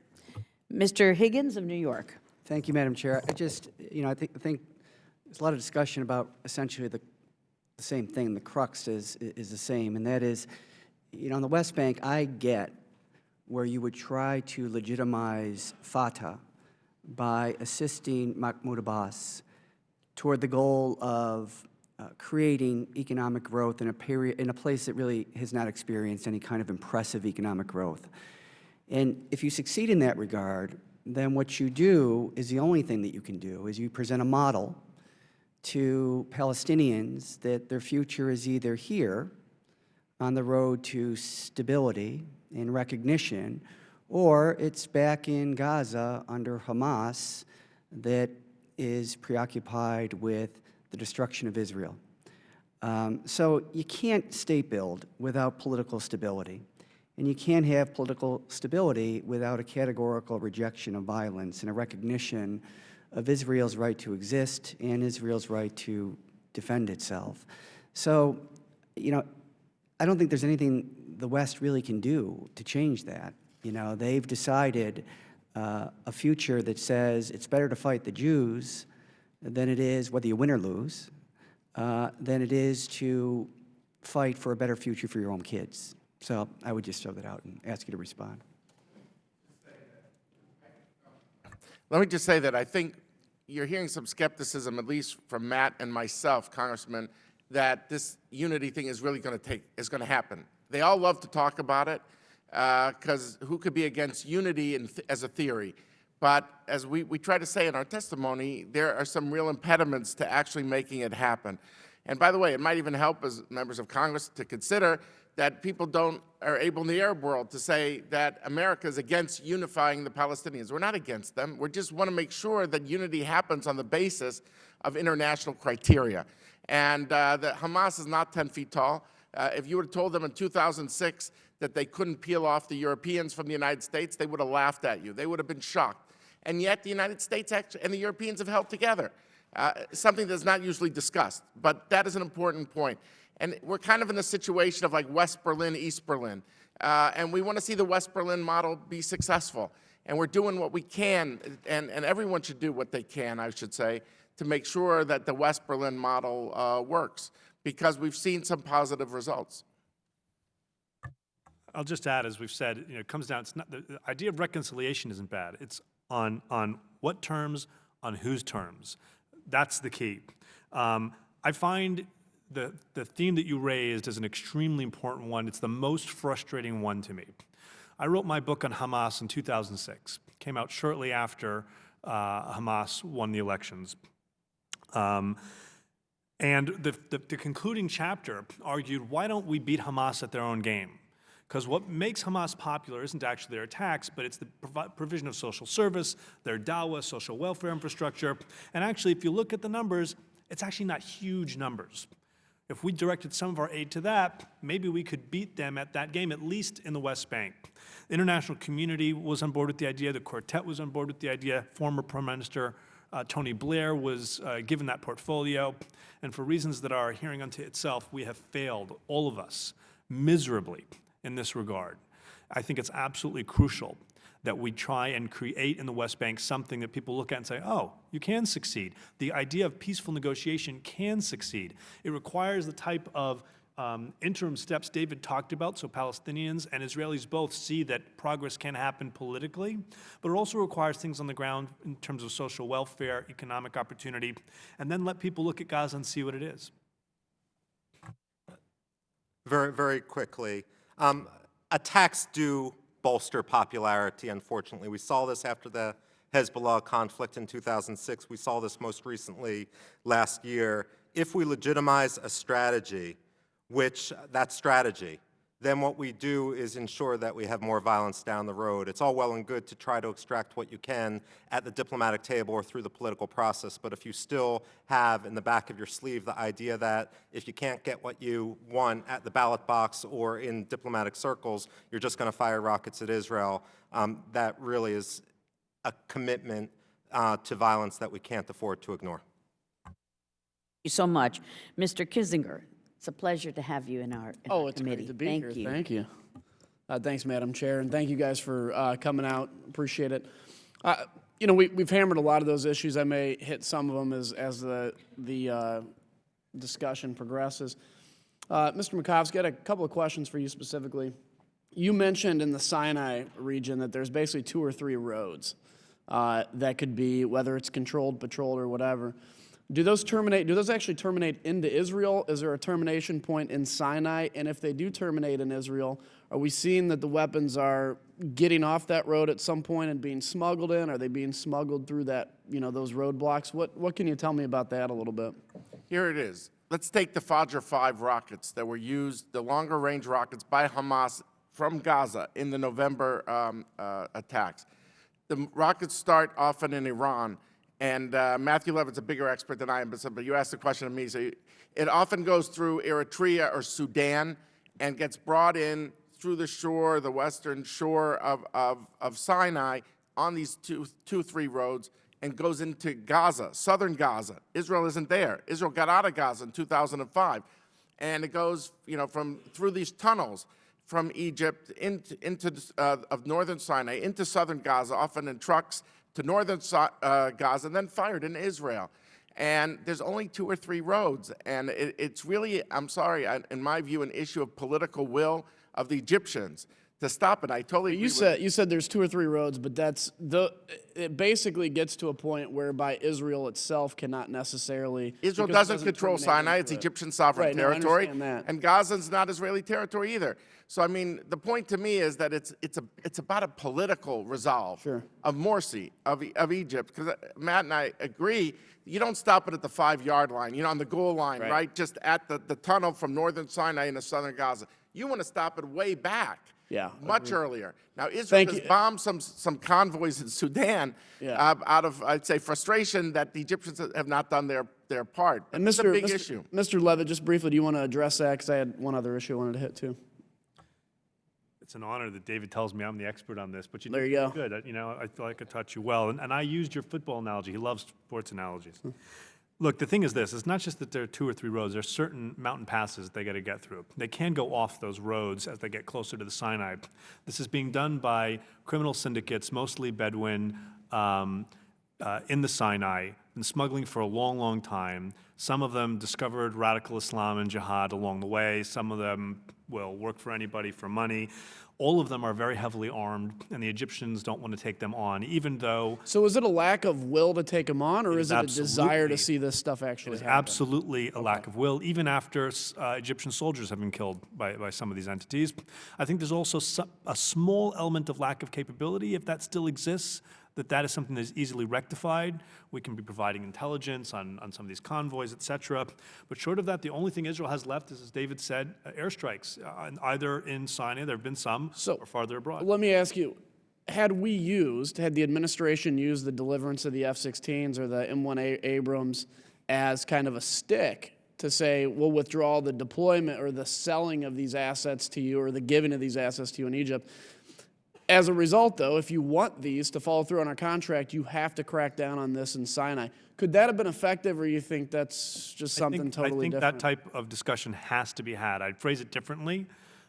Speaker 1: Mr. Higgins of New York.
Speaker 12: Thank you, Madam Chair. I just, I think there's a lot of discussion about essentially the same thing. The crux is the same, and that is, on the West Bank, I get where you would try to legitimize Fatah by assisting Mahmoud Abbas toward the goal of creating economic growth in a place that really has not experienced any kind of impressive economic growth. And if you succeed in that regard, then what you do is the only thing that you can do is you present a model to Palestinians that their future is either here on the road to stability and recognition, or it's back in Gaza under Hamas that is preoccupied with the destruction of Israel. So you can't state build without political stability. And you can't have political stability without a categorical rejection of violence and a recognition of Israel's right to exist and Israel's right to defend itself. So, I don't think there's anything the West really can do to change that. They've decided a future that says it's better to fight the Jews than it is, whether you win or lose, than it is to fight for a better future for your own kids. So I would just throw that out and ask you to respond.
Speaker 17: Let me just say that I think you're hearing some skepticism, at least from Matt and myself, Congressman, that this unity thing is really going to happen. They all love to talk about it, because who could be against unity as a theory? But as we try to say in our testimony, there are some real impediments to actually making it happen. And by the way, it might even help as members of Congress to consider that people are able in the Arab world to say that America is against unifying the Palestinians. We're not against them. We just want to make sure that unity happens on the basis of international criteria. And that Hamas is not 10 feet tall. If you would have told them in 2006 that they couldn't peel off the Europeans from the United States, they would have laughed at you. They would have been shocked. And yet the United States and the Europeans have held together, something that's not usually discussed. But that is an important point. And we're kind of in a situation of like West Berlin, East Berlin. And we want to see the West Berlin model be successful. And we're doing what we can, and everyone should do what they can, I should say, to make sure that the West Berlin model works, because we've seen some positive results.
Speaker 15: I'll just add, as we've said, it comes down, the idea of reconciliation isn't bad. It's on what terms, on whose terms. That's the key. I find the theme that you raised is an extremely important one. It's the most frustrating one to me. I wrote my book on Hamas in 2006. It came out shortly after Hamas won the elections. And the concluding chapter argued, why don't we beat Hamas at their own game? Because what makes Hamas popular isn't actually their attacks, but it's the provision of social service, their dawah, social welfare infrastructure. And actually, if you look at the numbers, it's actually not huge numbers. If we directed some of our aid to that, maybe we could beat them at that game, at least in the West Bank. The international community was on board with the idea. The quartet was on board with the idea. Former Prime Minister Tony Blair was given that portfolio. And for reasons that are hearing unto itself, we have failed, all of us, miserably in this regard. I think it's absolutely crucial that we try and create in the West Bank something that people look at and say, oh, you can succeed. The idea of peaceful negotiation can succeed. It requires the type of interim steps David talked about, so Palestinians and Israelis both see that progress can happen politically, but it also requires things on the ground in terms of social welfare, economic opportunity, and then let people look at Gaza and see what it is.
Speaker 16: Very, very quickly. Attacks do bolster popularity, unfortunately. We saw this after the Hezbollah conflict in 2006. We saw this most recently last year. If we legitimize a strategy, then what we do is ensure that we have more violence down the road. It's all well and good to try to extract what you can at the diplomatic table or through the political process, but if you still have in the back of your sleeve the idea that if you can't get what you want at the ballot box or in diplomatic circles, you're just going to fire rockets at Israel, that really is a commitment to violence that we can't afford to ignore.
Speaker 1: Thank you so much. Mr. Kissinger, it's a pleasure to have you in our
Speaker 19: it's
Speaker 1: committee.
Speaker 19: great to be
Speaker 1: Thank
Speaker 19: here.
Speaker 1: you.
Speaker 19: Thank you. Thanks, Madam Chair, and thank you guys for coming out. Appreciate it. You know, we've hammered a lot of those issues. I may hit some of them as the discussion progresses. Mr. Makovsky, I had a couple of questions for you specifically. You mentioned in the Sinai region that there's basically 2 or 3 roads that could be, whether it's controlled, patrolled, or whatever. Do those actually terminate into Israel? Is there a termination point in Sinai? And if they do terminate in Israel, are we seeing that the weapons are getting off that road at some point and being smuggled in? Are they being smuggled through that, those roadblocks? What can you tell me about that a little bit?
Speaker 17: Here it is. Let's take the Fajr 5 rockets that were used, the longer range rockets by Hamas from Gaza in the November attacks. The rockets start often in Iran. And Matthew Levitt's a bigger expert than I am, but you asked the question of me. So it often goes through Eritrea or Sudan and gets brought in through the shore, the western shore of Sinai on these 3 roads and goes into Gaza, southern Gaza. Israel isn't there. Israel got out of Gaza in 2005. And it goes, through these tunnels from Egypt into of northern Sinai, into southern Gaza, often in trucks, to northern Gaza, and then fired in Israel. And there's only 2 or 3 roads. And it's really, I'm sorry, in my view, an issue of political will of the Egyptians to stop it. I totally agree
Speaker 19: You said there's 2 or 3 roads, but it basically gets to a point whereby Israel itself cannot necessarily.
Speaker 17: Israel doesn't control Sinai. It's Egyptian sovereign territory.
Speaker 19: No, I understand that.
Speaker 17: And Gaza's not Israeli territory either. So, I mean, the point to me is that it's about a political resolve of Morsi, of Egypt. Because Matt and I agree, you don't stop it at the 5-yard line, on the goal line, right? Just at the tunnel from northern Sinai into southern Gaza. You want to stop it way back.
Speaker 19: Yeah,
Speaker 17: much earlier. Now, Israel has bombed some convoys in Sudan out of, I'd say, frustration that the Egyptians have not done their part.
Speaker 19: And
Speaker 17: it's a big issue.
Speaker 19: Mr. Levitt, just briefly, do you want to address that? Because I had one other issue I wanted to hit, too.
Speaker 15: It's an honor that David tells me I'm the expert on this, but
Speaker 19: there you go.
Speaker 15: Good. I feel like I taught you well. And I used your football analogy. He loves sports analogies. Look, the thing is this. It's not just that there are 2 or 3 roads. There are certain mountain passes they got to get through. They can go off those roads as they get closer to the Sinai. This is being done by criminal syndicates, mostly Bedouin, in the Sinai, been smuggling for a long, long time. Some of them discovered radical Islam and jihad along the way. Some of them will work for anybody for money. All of them are very heavily armed, and the Egyptians don't want to take them on, even though...
Speaker 19: So is it a lack of will to take them on, or is it a desire to see this stuff actually happen?
Speaker 15: It is absolutely a lack of will, even after Egyptian soldiers have been killed by some of these entities. I think there's also a small element of lack of capability, if that still exists, that is something that is easily rectified. We can be providing intelligence on some of these convoys, et cetera. But short of that, the only thing Israel has left is, as David said, airstrikes, either in Sinai, there have been some, or farther abroad.
Speaker 19: Let me ask you, had the administration used the deliverance of the F-16s or the M1 Abrams as kind of a stick to say, we'll withdraw the deployment or the selling of these assets to you or the giving of these assets to you in Egypt. As a result, though, if you want these to follow through on our contract, you have to crack down on this in Sinai. Could that have been effective, or you think that's just something totally
Speaker 15: different?
Speaker 19: different?
Speaker 15: That type of discussion has to be had. I'd phrase it differently.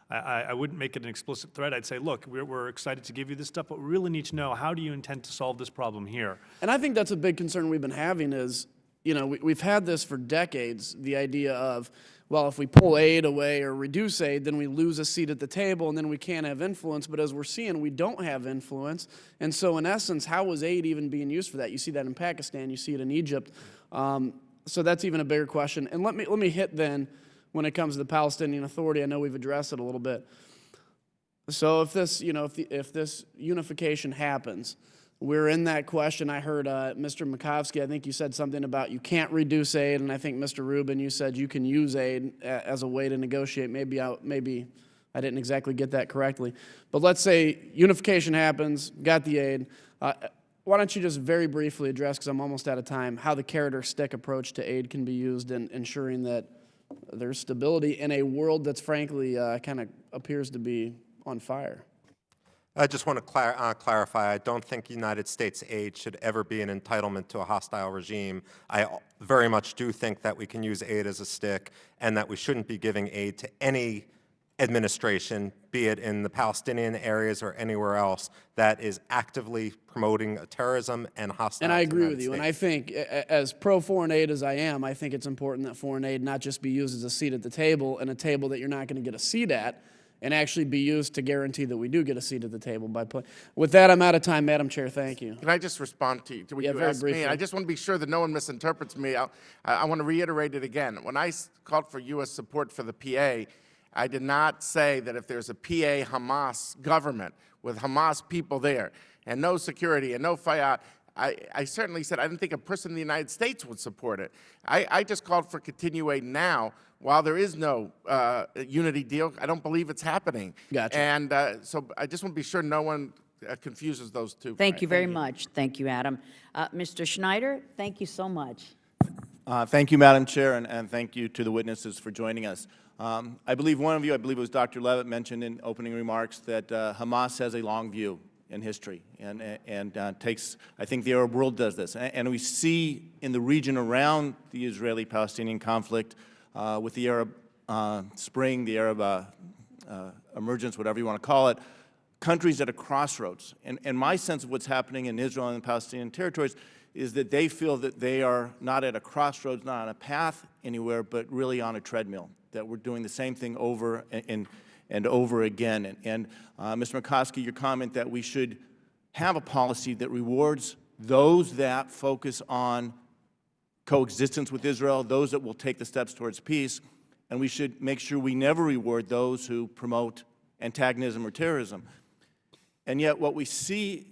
Speaker 15: I wouldn't make it an explicit threat. I'd say, look, we're excited to give you this stuff, but we really need to know, how do you intend to solve this problem here?
Speaker 19: And I think that's a big concern we've been having is, you know, we've had this for decades, the idea of, well, if we pull aid away or reduce aid, then we lose a seat at the table and then we can't have influence. But as we're seeing, we don't have influence. And so in essence, how is aid even being used for that? You see that in Pakistan, you see it in Egypt. So that's even a bigger question. And let me hit then, when it comes to the Palestinian Authority, I know we've addressed it a little bit. So if this, you know, if this unification happens, we're in that question. I heard Mr. Makovsky, I think you said something about you can't reduce aid, and I think Mr. Rubin, you said you can use aid as a way to negotiate. Maybe I didn't exactly get that correctly. But let's say unification happens, got the aid. Why don't you just very briefly address, because I'm almost out of time, how the carrot or stick approach to aid can be used in ensuring that there's stability in a world that's frankly kind of appears to be on fire?
Speaker 16: I just want to clarify, I don't think United States aid should ever be an entitlement to a hostile regime. I very much do think that we can use aid as a stick and that we shouldn't be giving aid to any administration, be it in the Palestinian areas or anywhere else, that is actively promoting terrorism and hostile.
Speaker 19: And I agree with you. And I think, as pro-foreign aid as I am, I think it's important that foreign aid not just be used as a seat at the table, and a table that you're not going to get a seat at, and actually be used to guarantee that we do get a seat at the table by play. With that, I'm out of time, Madam Chair. Thank you.
Speaker 17: Can I just respond to what you
Speaker 19: very
Speaker 17: asked
Speaker 19: briefly.
Speaker 17: me? I just want to be sure that no one misinterprets me. I want to reiterate it again. When I called for U.S. support for the PA, I did not say that if there's a PA Hamas government with Hamas people there and no security and no Fayyad, I certainly said I didn't think a person in the United States would support it. I just called for continuing now while there is no unity deal. I don't believe it's happening.
Speaker 19: Gotcha.
Speaker 17: And so I just want to be sure no one confuses those two.
Speaker 1: Thank you very much. Thank you, Adam. Mr. Schneider, thank you so much.
Speaker 20: Thank you, Madam Chair, and thank you to the witnesses for joining us. I believe one of you, I believe it was Dr. Levitt, mentioned in opening remarks that Hamas has a long view in history and takes, I think the Arab world does this. And we see in the region around the Israeli-Palestinian conflict with the Arab Spring, the Arab emergence, whatever you want to call it, countries at a crossroads. And my sense of what's happening in Israel and the Palestinian territories is that they feel that they are not at a crossroads, not on a path anywhere, but really on a treadmill, that we're doing the same thing over and over again. And Mr. Makovsky, your comment that we should have a policy that rewards those that focus on coexistence with Israel, those that will take the steps towards peace, and we should make sure we never reward those who promote antagonism or terrorism. And yet what we see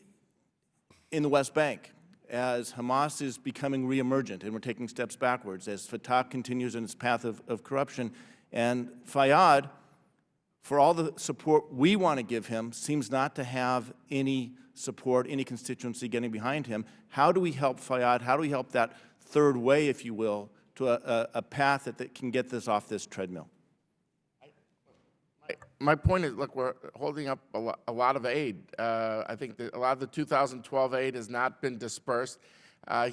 Speaker 20: in the West Bank, as Hamas is becoming reemergent and we're taking steps backwards, as Fatah continues in its path of corruption, and Fayyad, for all the support we want to give him, seems not to have any support, any constituency getting behind him. How do we help Fayyad? How do we help that third way, if you will, to a path that can get this off this treadmill?
Speaker 17: My point is, look, we're holding up a lot of aid. I think that a lot of the 2012 aid has not been dispersed.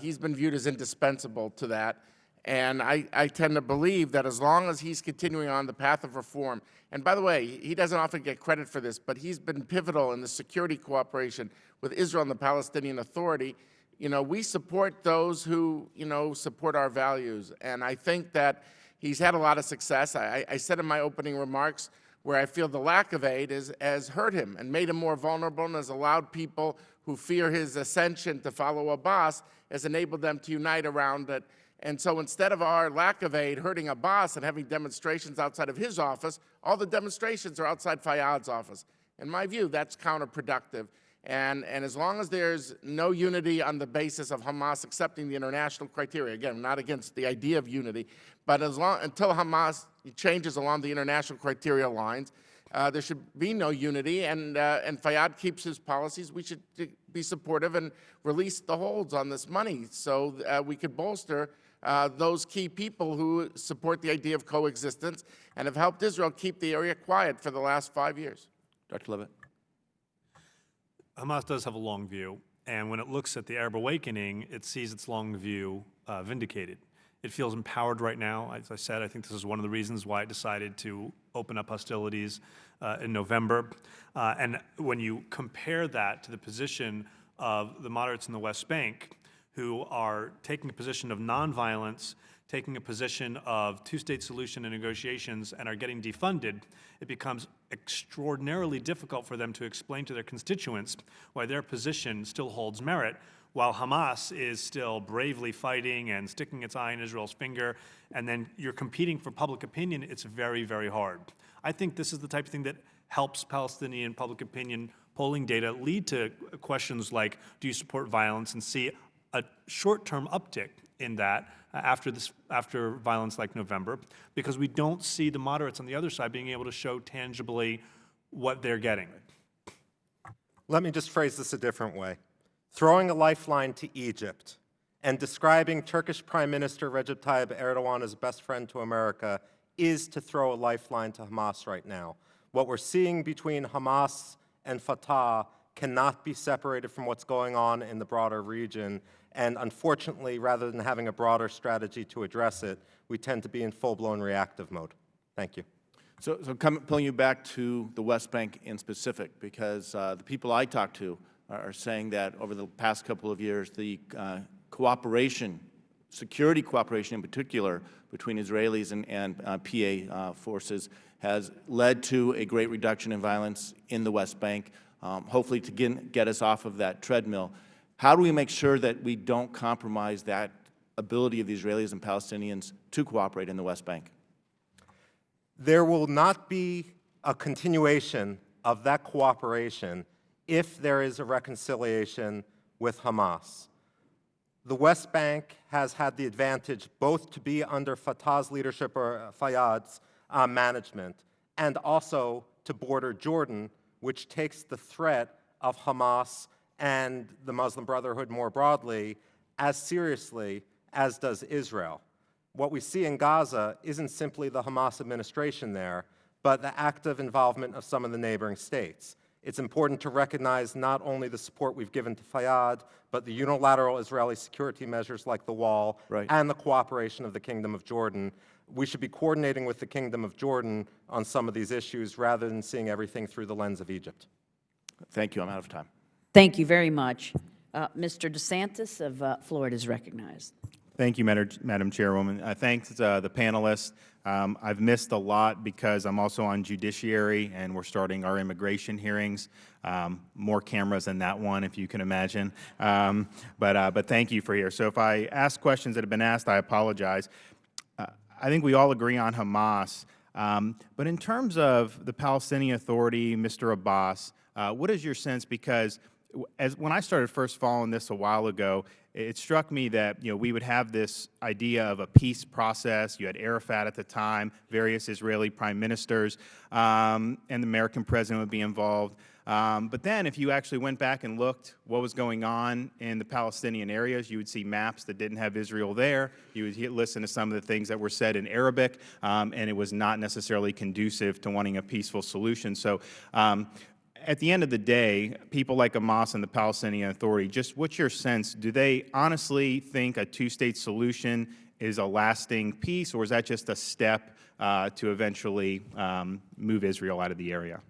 Speaker 17: He's been viewed as indispensable to that. And I tend to believe that as long as he's continuing on the path of reform, and by the way, he doesn't often get credit for this, but he's been pivotal in the security cooperation with Israel and the Palestinian Authority. You know, we support those who, you know, support our values. And I think that he's had a lot of success. I said in my opening remarks, where I feel the lack of aid has hurt him and made him more vulnerable and has allowed people who fear his ascension to follow Abbas, has enabled them to unite around it. And so instead of our lack of aid hurting Abbas and having demonstrations outside of his office, all the demonstrations are outside Fayyad's office. In my view, that's counterproductive. And as long as there's no unity on the basis of Hamas accepting the international criteria, again, I'm not against the idea of unity, but until Hamas changes along the international criteria lines, there should be no unity, and Fayyad keeps his policies. We should be supportive and release the holds on this money so we could bolster those key people who support the idea of coexistence and have helped Israel keep the area quiet for the last 5 years.
Speaker 5: Dr. Levitt.
Speaker 15: Hamas does have a long view, and when it looks at the Arab awakening, it sees its long view vindicated. It feels empowered right now. As I said, I think this is one of the reasons why it decided to open up hostilities in November. And when you compare that to the position of the moderates in the West Bank, who are taking a position of nonviolence, taking a position of two-state solution and negotiations, and are getting defunded, it becomes extraordinarily difficult for them to explain to their constituents why their position still holds merit, while Hamas is still bravely fighting and sticking its eye in Israel's finger, and then you're competing for public opinion. It's very, very hard. I think this is the type of thing that helps Palestinian public opinion polling data lead to questions like, do you support violence, and see a short-term uptick in that after violence like November, because we don't see the moderates on the other side being able to show tangibly what they're getting.
Speaker 16: Let me just phrase this a different way. Throwing a lifeline to Egypt and describing Turkish Prime Minister Recep Tayyip Erdogan as best friend to America is to throw a lifeline to Hamas right now. What we're seeing between Hamas and Fatah cannot be separated from what's going on in the broader region. And unfortunately, rather than having a broader strategy to address it, we tend to be in full-blown reactive mode. Thank you.
Speaker 20: So pulling you back to the West Bank in specific, because the people I talk to are saying that over the past couple of years, the cooperation, security cooperation in particular, between Israelis and PA forces has led to a great reduction in violence in the West Bank, hopefully to get us off of that treadmill. How do we make sure that we don't compromise that ability of the Israelis and Palestinians to cooperate in the West Bank?
Speaker 16: There will not be a continuation of that cooperation if there is a reconciliation with Hamas. The West Bank has had the advantage both to be under Fatah's leadership, or Fayyad's management, and also to border Jordan, which takes the threat of Hamas and the Muslim Brotherhood more broadly as seriously as does Israel. What we see in Gaza isn't simply the Hamas administration there, but the active involvement of some of the neighboring states. It's important to recognize not only the support we've given to Fayyad, but the unilateral Israeli security measures like the wall, and the cooperation of the Kingdom of Jordan. We should be coordinating with the Kingdom of Jordan on some of these issues rather than seeing everything through the lens of Egypt.
Speaker 20: Thank you. I'm out of time.
Speaker 1: Thank you very much. Mr. DeSantis of Florida is recognized.
Speaker 7: Thank you, Madam Chairwoman. Thanks to the panelists. I've missed a lot because I'm also on judiciary and we're starting our immigration hearings. More cameras than that one, if you can imagine. But thank you for here. So if I ask questions that have been asked, I apologize. I think we all agree on Hamas. But in terms of the Palestinian Authority, Mr. Abbas, what is your sense? Because when I started first following this a while ago, it struck me that we would have this idea of a peace process. You had Arafat at the time, various Israeli prime ministers, and the American president would be involved. But then if you actually went back and looked what was going on in the Palestinian areas, you would see maps that didn't have Israel there. You would listen to some of the things that were said in Arabic, and it was not necessarily conducive to wanting a peaceful solution. So at the end of the day, people like Hamas and the Palestinian Authority, just what's your sense? Do they honestly think a two-state solution is a lasting peace, or is that just a step to eventually move Israel out of the area?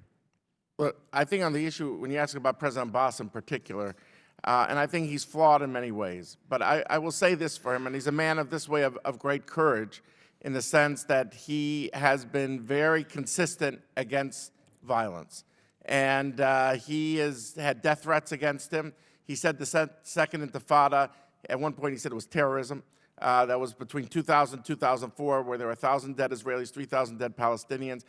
Speaker 17: Well, I think on the issue, when you ask about President Abbas in particular, and I think he's flawed in many ways, but I will say this for him, and he's a man of this way of great courage in the sense that he has been very consistent against violence. And he has had death threats against him. He said the Second Intifada, at one point he said it was terrorism. That was between 2000 and 2004, where there were 1,000 dead Israelis, 3,000 dead Palestinians.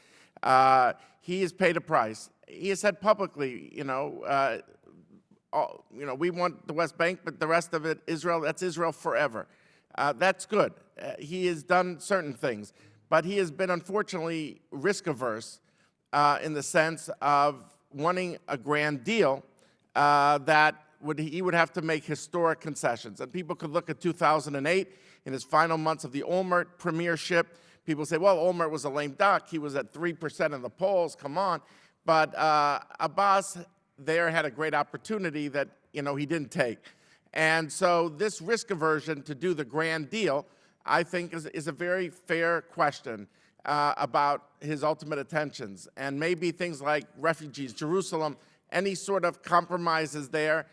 Speaker 17: He has paid a price. He has said publicly, we want the West Bank, but the rest of it, Israel, that's Israel forever. That's good. He has done certain things, but he has been unfortunately risk-averse in the sense of wanting a grand deal that he would have to make historic concessions. And people could look at 2008 in his final months of the Olmert premiership. People say, well, Olmert was a lame duck. He was at 3% in the polls. Come on. But Abbas there had a great opportunity that, he didn't take. And so this risk aversion to do the grand deal, I think, is a very fair question about his ultimate intentions. And maybe things like refugees, Jerusalem, any sort of compromises there,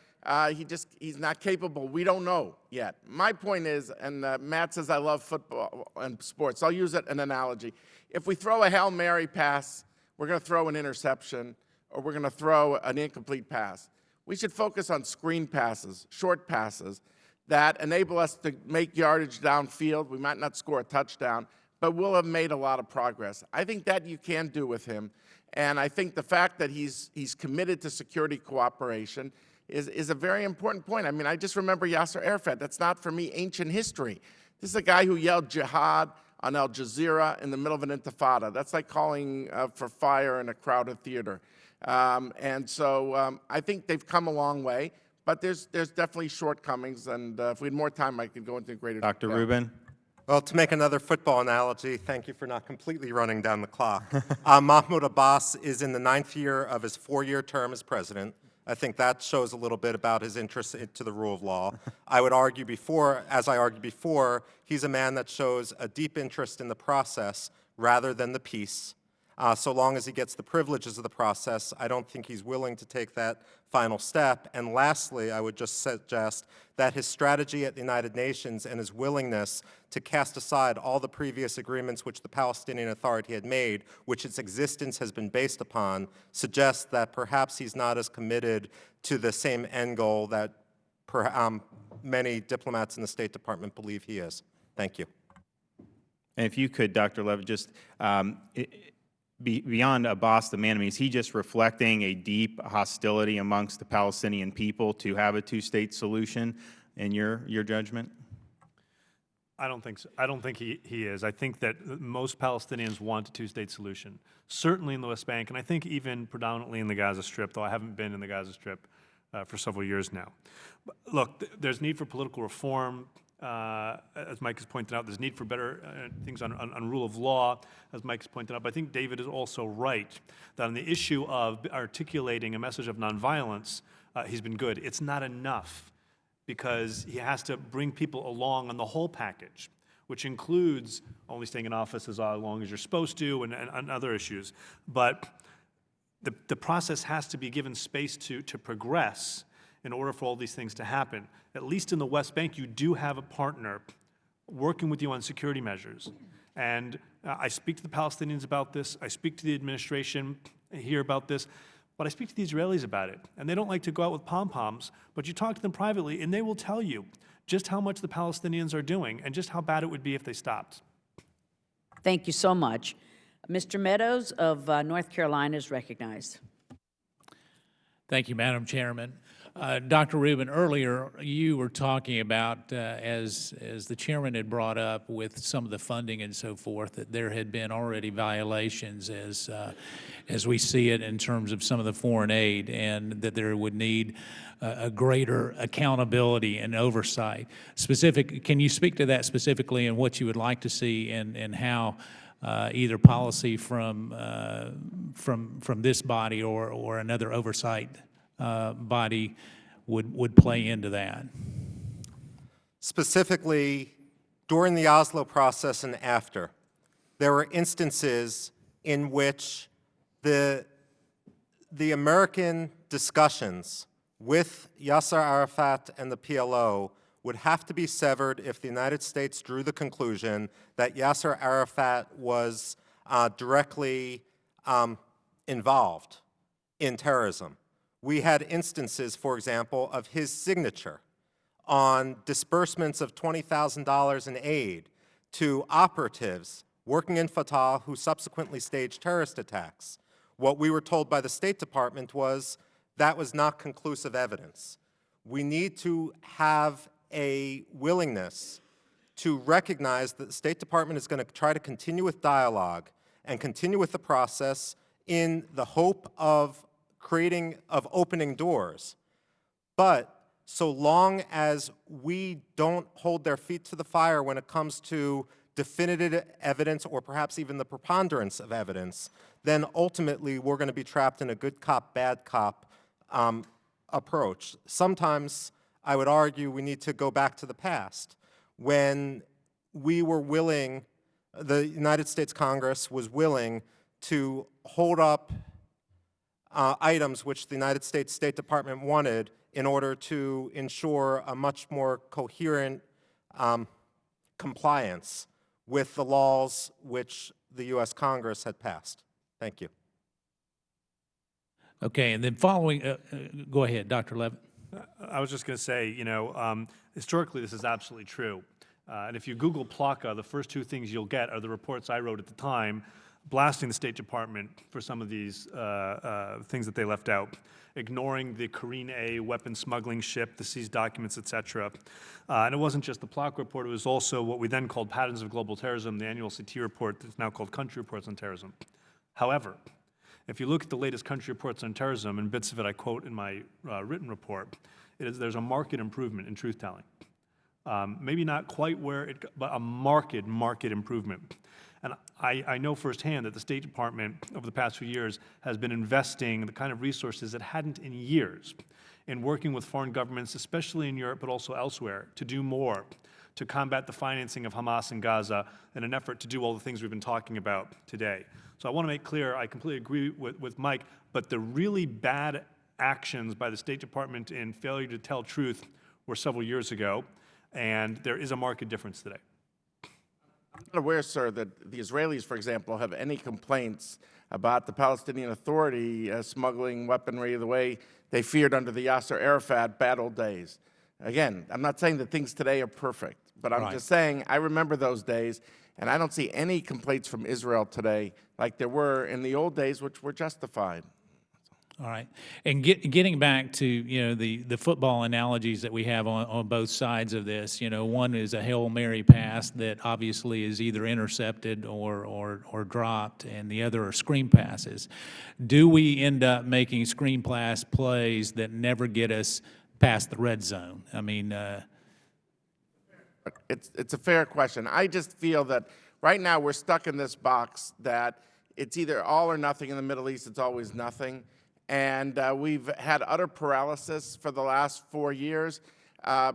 Speaker 17: he's not capable. We don't know yet. My point is, and Matt says I love football and sports, I'll use an analogy. If we throw a Hail Mary pass, we're going to throw an interception, or we're going to throw an incomplete pass. We should focus on screen passes, short passes, that enable us to make yardage downfield. We might not score a touchdown, but we'll have made a lot of progress. I think that you can do with him, and I think the fact that he's committed to security cooperation is a very important point. I mean, I just remember Yasser Arafat. That's not, for me, ancient history. This is a guy who yelled jihad on Al Jazeera in the middle of an intifada. That's like calling for fire in a crowded theater. And so I think they've come a long way, but there's definitely shortcomings, and if we had more time, I could go into greater
Speaker 2: Dr.
Speaker 17: detail.
Speaker 2: Rubin.
Speaker 16: Well, to make another football analogy, thank you for not completely running down the clock. Mahmoud Abbas is in the 9th year of his 4-year term as president. I think that shows a little bit about his interest to the rule of law. I would argue as I argued before, he's a man that shows a deep interest in the process rather than the peace. So long as he gets the privileges of the process, I don't think he's willing to take that final step. And lastly, I would just suggest that his strategy at the United Nations and his willingness to cast aside all the previous agreements which the Palestinian Authority had made, which its existence has been based upon, suggests that perhaps he's not as committed to the same end goal that many diplomats in the State Department believe he is. Thank you.
Speaker 21: And if you could, Dr. Levitt, just beyond Abbas, the man, I mean, is he just reflecting a deep hostility amongst the Palestinian people to have a two-state solution, in your judgment?
Speaker 15: I don't think so. I don't think he is. I think that most Palestinians want a two-state solution, certainly in the West Bank, and I think even predominantly in the Gaza Strip, though I haven't been in the Gaza Strip for several years now. But look, there's need for political reform. As Mike has pointed out, there's need for better things on rule of law, as Mike has pointed out. But I think David is also right that on the issue of articulating a message of nonviolence, he's been good. It's not enough because he has to bring people along on the whole package, which includes only staying in office as long as you're supposed to and other issues. But the process has to be given space to progress in order for all these things to happen. At least in the West Bank, you do have a partner working with you on security measures. And I speak to the Palestinians about this. I speak to the administration here about this. But I speak to the Israelis about it. And they don't like to go out with pom-poms, but you talk to them privately, and they will tell you just how much the Palestinians are doing and just how bad it would be if they stopped.
Speaker 1: Thank you so much. Mr. Meadows of North Carolina is recognized.
Speaker 11: Thank you, Madam Chairman. Dr. Rubin, earlier you were talking about, as the chairman had brought up with some of the funding and so forth, that there had been already violations as we see it in terms of some of the foreign aid, and that there would need a greater accountability and oversight. Can you speak to that specifically and what you would like to see and how either policy from this body or another oversight body would play into that?
Speaker 16: Specifically, during the Oslo process and after, there were instances in which the American discussions with Yasser Arafat and the PLO would have to be severed if the United States drew the conclusion that Yasser Arafat was directly involved in terrorism. We had instances, for example, of his signature on disbursements of $20,000 in aid to operatives working in Fatah who subsequently staged terrorist attacks. What we were told by the State Department was that was not conclusive evidence. We need to have a willingness to recognize that the State Department is going to try to continue with dialogue and continue with the process in the hope of opening doors. But so long as we don't hold their feet to the fire when it comes to definitive evidence or perhaps even the preponderance of evidence, then ultimately we're going to be trapped in a good cop, bad cop approach. Sometimes I would argue we need to go back to the past when we were willing, the United States Congress was willing to hold up items which the United States State Department wanted in order to ensure a much more coherent compliance with the laws which the U.S. Congress had passed. Thank you.
Speaker 11: Okay, and then following, go ahead, Dr. Levitt.
Speaker 15: I was just going to say, you know, historically this is absolutely true. And if you Google PLACA, the first two things you'll get are the reports I wrote at the time, blasting the State Department for some of these things that they left out, ignoring the Korean A weapon smuggling ship, the seized documents, et cetera. And it wasn't just the PLACA report, it was also what we then called Patterns of Global Terrorism, the annual CT report that's now called Country Reports on Terrorism. However, if you look at the latest country reports on terrorism, and bits of it I quote in my written report, there's a marked improvement in truth-telling. Maybe not quite where it, but a marked improvement. And I know firsthand that the State Department over the past few years has been investing the kind of resources it hadn't in years in working with foreign governments, especially in Europe, but also elsewhere, to do more to combat the financing of Hamas in Gaza in an effort to do all the things we've been talking about today. So I want to make clear, I completely agree with Mike, but the really bad actions by the State Department in failure to tell truth were several years ago, and there is a marked difference today.
Speaker 17: I'm not aware, sir, that the Israelis, for example, have any complaints about the Palestinian Authority smuggling weaponry the way they feared under the Yasser Arafat bad old days. Again, I'm not saying that things today are perfect, but I'm just saying I remember those days, and I don't see any complaints from Israel today like there were in the old days, which were justified.
Speaker 11: All right. And getting back to, you know, the football analogies that we have on both sides of this, you know, one is a Hail Mary pass that obviously is either intercepted or dropped, and the other are screen passes. Do we end up making screen pass plays that never get us past the red zone? I mean,
Speaker 17: it's a fair question. I just feel that right now we're stuck in this box that it's either all or nothing. In the Middle East, it's always nothing. And we've had utter paralysis for the last 4 years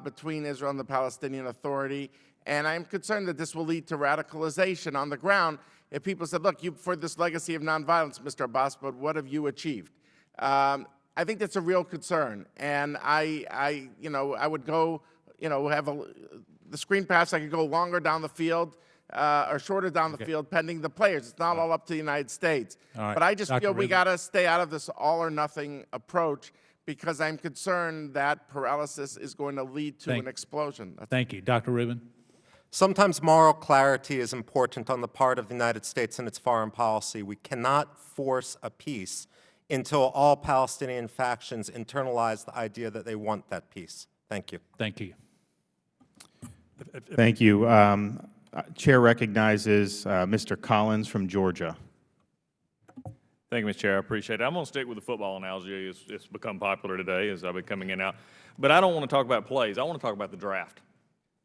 Speaker 17: between Israel and the Palestinian Authority. And I'm concerned that this will lead to radicalization on the ground if people said, look, for this legacy of nonviolence, Mr. Abbas, but what have you achieved? I think that's a real concern. And I would go, have the screen pass, I could go longer down the field or shorter down the field, pending the players. It's not all up to the United States. But I just feel we got to stay out of this all or nothing approach because I'm concerned that paralysis is going to lead to an explosion.
Speaker 11: Thank you. Dr. Rubin?
Speaker 16: Sometimes moral clarity is important on the part of the United States and its foreign policy. We cannot force a peace until all Palestinian factions internalize the idea that they want that peace. Thank you.
Speaker 11: Thank you.
Speaker 13: Thank you. Chair recognizes Mr. Collins from Georgia.
Speaker 4: Thank you, Mr. Chair. I appreciate it. I'm going to stick with the football analogy. It's become popular today as I've been coming in and out. But I don't want to talk about plays. I want to talk about the draft.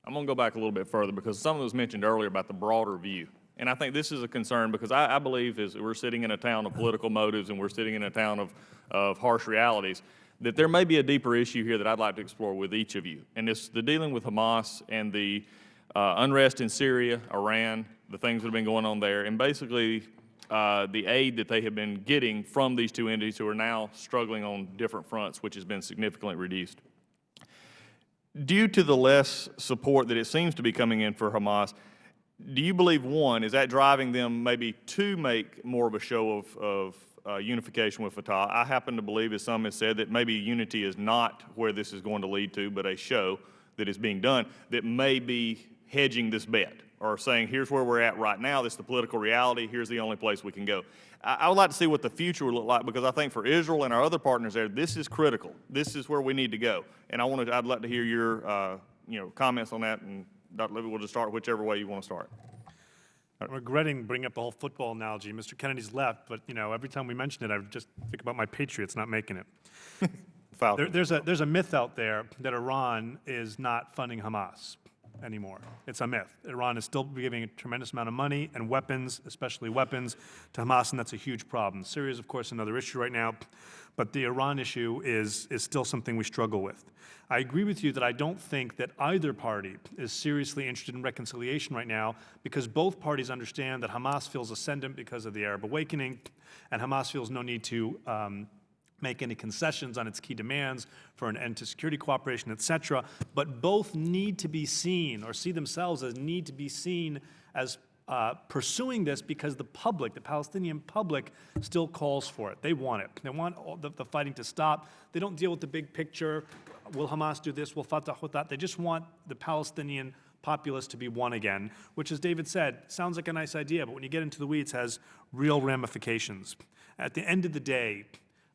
Speaker 4: I'm going to go back a little bit further because some of it was mentioned earlier about the broader view. And I think this is a concern because I believe as we're sitting in a town of political motives and we're sitting in a town of harsh realities, that there may be a deeper issue here that I'd like to explore with each of you. And it's the dealing with Hamas and the unrest in Syria, Iran, the things that have been going on there, and basically the aid that they have been getting from these two entities who are now struggling on different fronts, which has been significantly reduced. Due to the less support that it seems to be coming in for Hamas, do you believe, one, is that driving them maybe to make more of a show of unification with Fatah? I happen to believe, as some have said, that maybe unity is not where this is going to lead to, but a show that is being done that may be hedging this bet or saying, here's where we're at right now, this is the political reality, here's the only place we can go. I would like to see what the future would look like because I think for Israel and our other partners there, this is critical. This is where we need to go. And I'd like to hear your comments on that, and Dr. Levy, we'll just start whichever way you want to start.
Speaker 15: I'm regretting bringing up the whole football analogy. Mr. Kennedy's left, but every time we mention it, I just think about my Patriots not making it.
Speaker 4: Falcons.
Speaker 15: There's a myth out there that Iran is not funding Hamas anymore. It's a myth. Iran is still giving a tremendous amount of money and weapons, especially weapons, to Hamas, and that's a huge problem. Syria is, of course, another issue right now, but the Iran issue is still something we struggle with. I agree with you that I don't think that either party is seriously interested in reconciliation right now, because both parties understand that Hamas feels ascendant because of the Arab awakening, and Hamas feels no need to make any concessions on its key demands for an end to security cooperation, et cetera. But both need to be seen, or see themselves as need to be seen as pursuing this, because the public, the Palestinian public, still calls for it. They want it. They want all the fighting to stop. They don't deal with the big picture. Will Hamas do this? Will Fatah do that? They just want the Palestinian populace to be one again, which, as David said, sounds like a nice idea, but when you get into the weeds, has real ramifications. At the end of the day,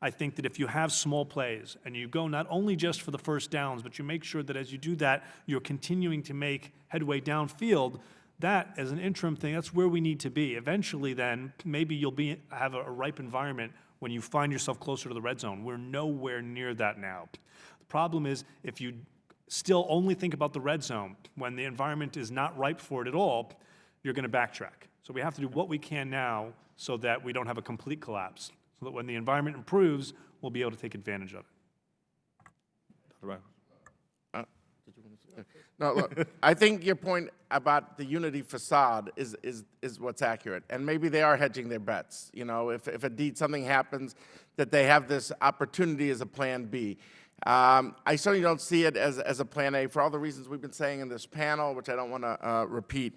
Speaker 15: I think that if you have small plays and you go not only just for the first downs, but you make sure that as you do that, you're continuing to make headway downfield, that as an interim thing, that's where we need to be. Eventually then, maybe you'll have a ripe environment when you find yourself closer to the red zone. We're nowhere near that now. The problem is if you still only think about the red zone when the environment is not ripe for it at all, you're going to backtrack. So we have to do what we can now so that we don't have a complete collapse, so that when the environment improves, we'll be able to take advantage of it.
Speaker 17: No, look, I think your point about the unity facade is what's accurate. And maybe they are hedging their bets. You know, if indeed something happens, that they have this opportunity as a plan B. I certainly don't see it as a plan A for all the reasons we've been saying in this panel, which I don't want to repeat.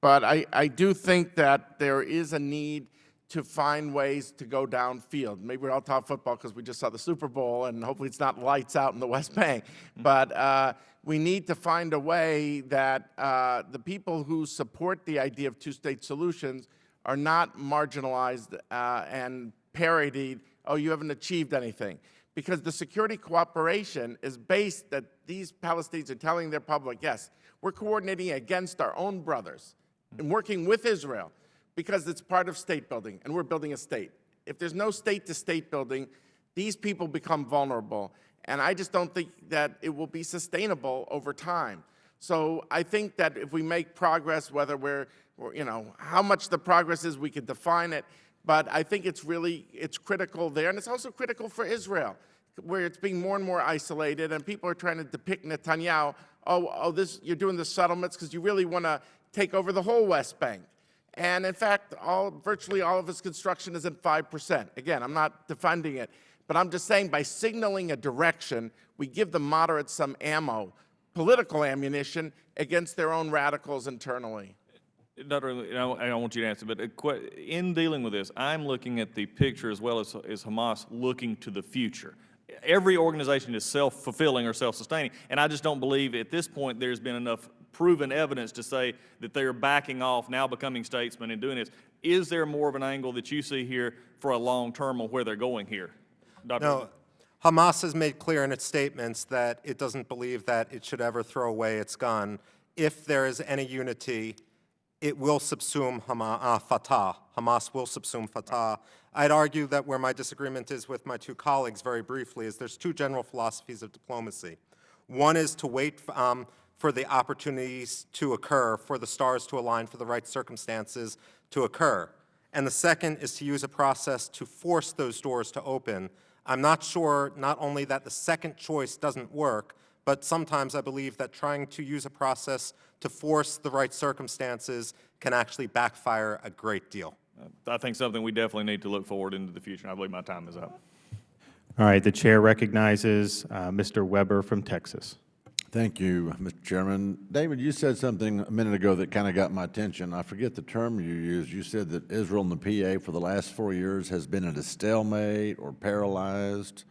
Speaker 17: But I do think that there is a need to find ways to go downfield. Maybe we're all talking football because we just saw the Super Bowl, and hopefully it's not lights out in the West Bank. But we need to find a way that the people who support the idea of two-state solutions are not marginalized and parodied, oh, you haven't achieved anything. Because the security cooperation is based that these Palestinians are telling their public, yes, we're coordinating against our own brothers and working with Israel, because it's part of state building, and we're building a state. If there's no state-to-state building, these people become vulnerable, and I just don't think that it will be sustainable over time. So I think that if we make progress, whether you know, how much the progress is, we could define it, but I think it's critical there, and it's also critical for Israel, where it's being more and more isolated, and people are trying to depict Netanyahu, you're doing the settlements because you really want to take over the whole West Bank. And in fact, virtually all of his construction is at 5%. Again, I'm not defending it, but I'm just saying by signaling a direction, we give the moderates some ammo, political ammunition, against their own radicals internally.
Speaker 4: Dr. I don't want you to answer, but in dealing with this, I'm looking at the picture as well as Hamas looking to the future. Every organization is self-fulfilling or self-sustaining, and I just don't believe at this point there's been enough proven evidence to say that they're backing off, now becoming statesmen and doing this. Is there more of an angle that you see here for a long term on where they're going here? Dr.
Speaker 16: No. Hamas has made clear in its statements that it doesn't believe that it should ever throw away its gun. If there is any unity, it will subsume Fatah. Hamas will subsume Fatah. I'd argue that where my disagreement is with my two colleagues, very briefly, is there's two general philosophies of diplomacy. One is to wait for the opportunities to occur, for the stars to align, for the right circumstances to occur. And the second is to use a process to force those doors to open. I'm not sure not only that the second choice doesn't work, but sometimes I believe that trying to use a process to force the right circumstances can actually backfire a great deal.
Speaker 4: I think something we definitely need to look forward into the future. I believe my time is up.
Speaker 7: All right, the chair recognizes Mr. Weber from Texas.
Speaker 18: Thank you, Mr. Chairman. David, you said something a minute ago that kind of got my attention. I forget the term you used. You said that Israel and the PA for the last 4 years has been at a stalemate or paralyzed.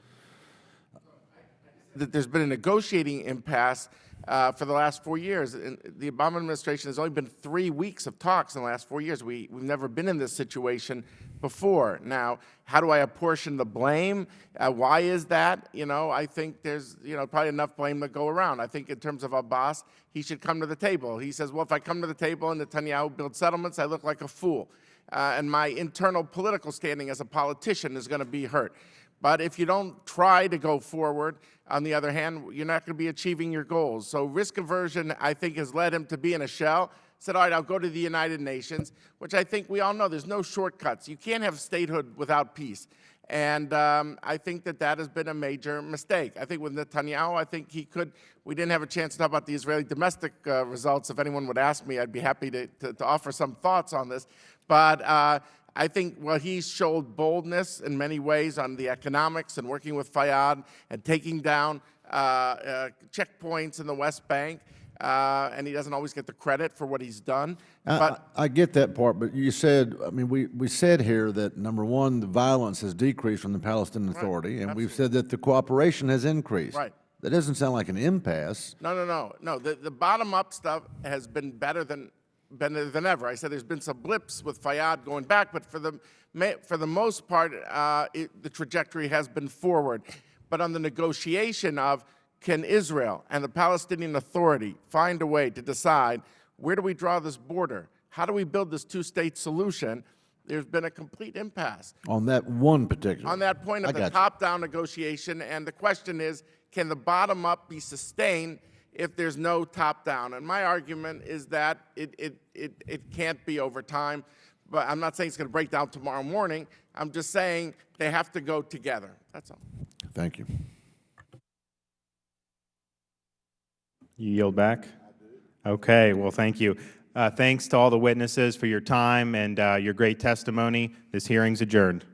Speaker 17: That there's been a negotiating impasse for the last 4 years. And the Obama administration has only been 3 weeks of talks in the last 4 years. We've never been in this situation before. Now, how do I apportion the blame? Why is that? You know, I think there's, probably enough blame to go around. I think in terms of Abbas, he should come to the table. He says, well, if I come to the table and Netanyahu builds settlements, I look like a fool. And my internal political standing as a politician is going to be hurt. But if you don't try to go forward, on the other hand, you're not going to be achieving your goals. So risk aversion, I think, has led him to be in a shell. Said, all right, I'll go to the United Nations, which I think we all know there's no shortcuts. You can't have statehood without peace. And I think that that has been a major mistake. I think with Netanyahu, I think he could, we didn't have a chance to talk about the Israeli domestic results. If anyone would ask me, I'd be happy to offer some thoughts on this. But I think, well, he's showed boldness in many ways on the economics and working with Fayyad and taking down checkpoints in the West Bank. And he doesn't always get the credit for what he's done. But
Speaker 18: I get that part, but you said, I mean, we said here that, number one, the violence has decreased from the Palestinian Authority, and we've said that the cooperation has increased.
Speaker 17: Right.
Speaker 18: That doesn't sound like an impasse.
Speaker 17: No. The bottom-up stuff has been better than ever. I said there's been some blips with Fayyad going back, but for the most part, the trajectory has been forward. But on the negotiation of can Israel and the Palestinian Authority find a way to decide where do we draw this border? How do we build this two-state solution? There's been a complete impasse.
Speaker 18: On that one particular.
Speaker 17: On that point of the top-down negotiation, and the question is, can the bottom-up be sustained if there's no top-down? And my argument is that it can't be over time. But I'm not saying it's going to break down tomorrow morning. I'm just saying they have to go together. That's all.
Speaker 18: Thank you.
Speaker 21: You yield back? Okay, well, thank you. Thanks to all the witnesses for your time and your great testimony. This hearing's adjourned.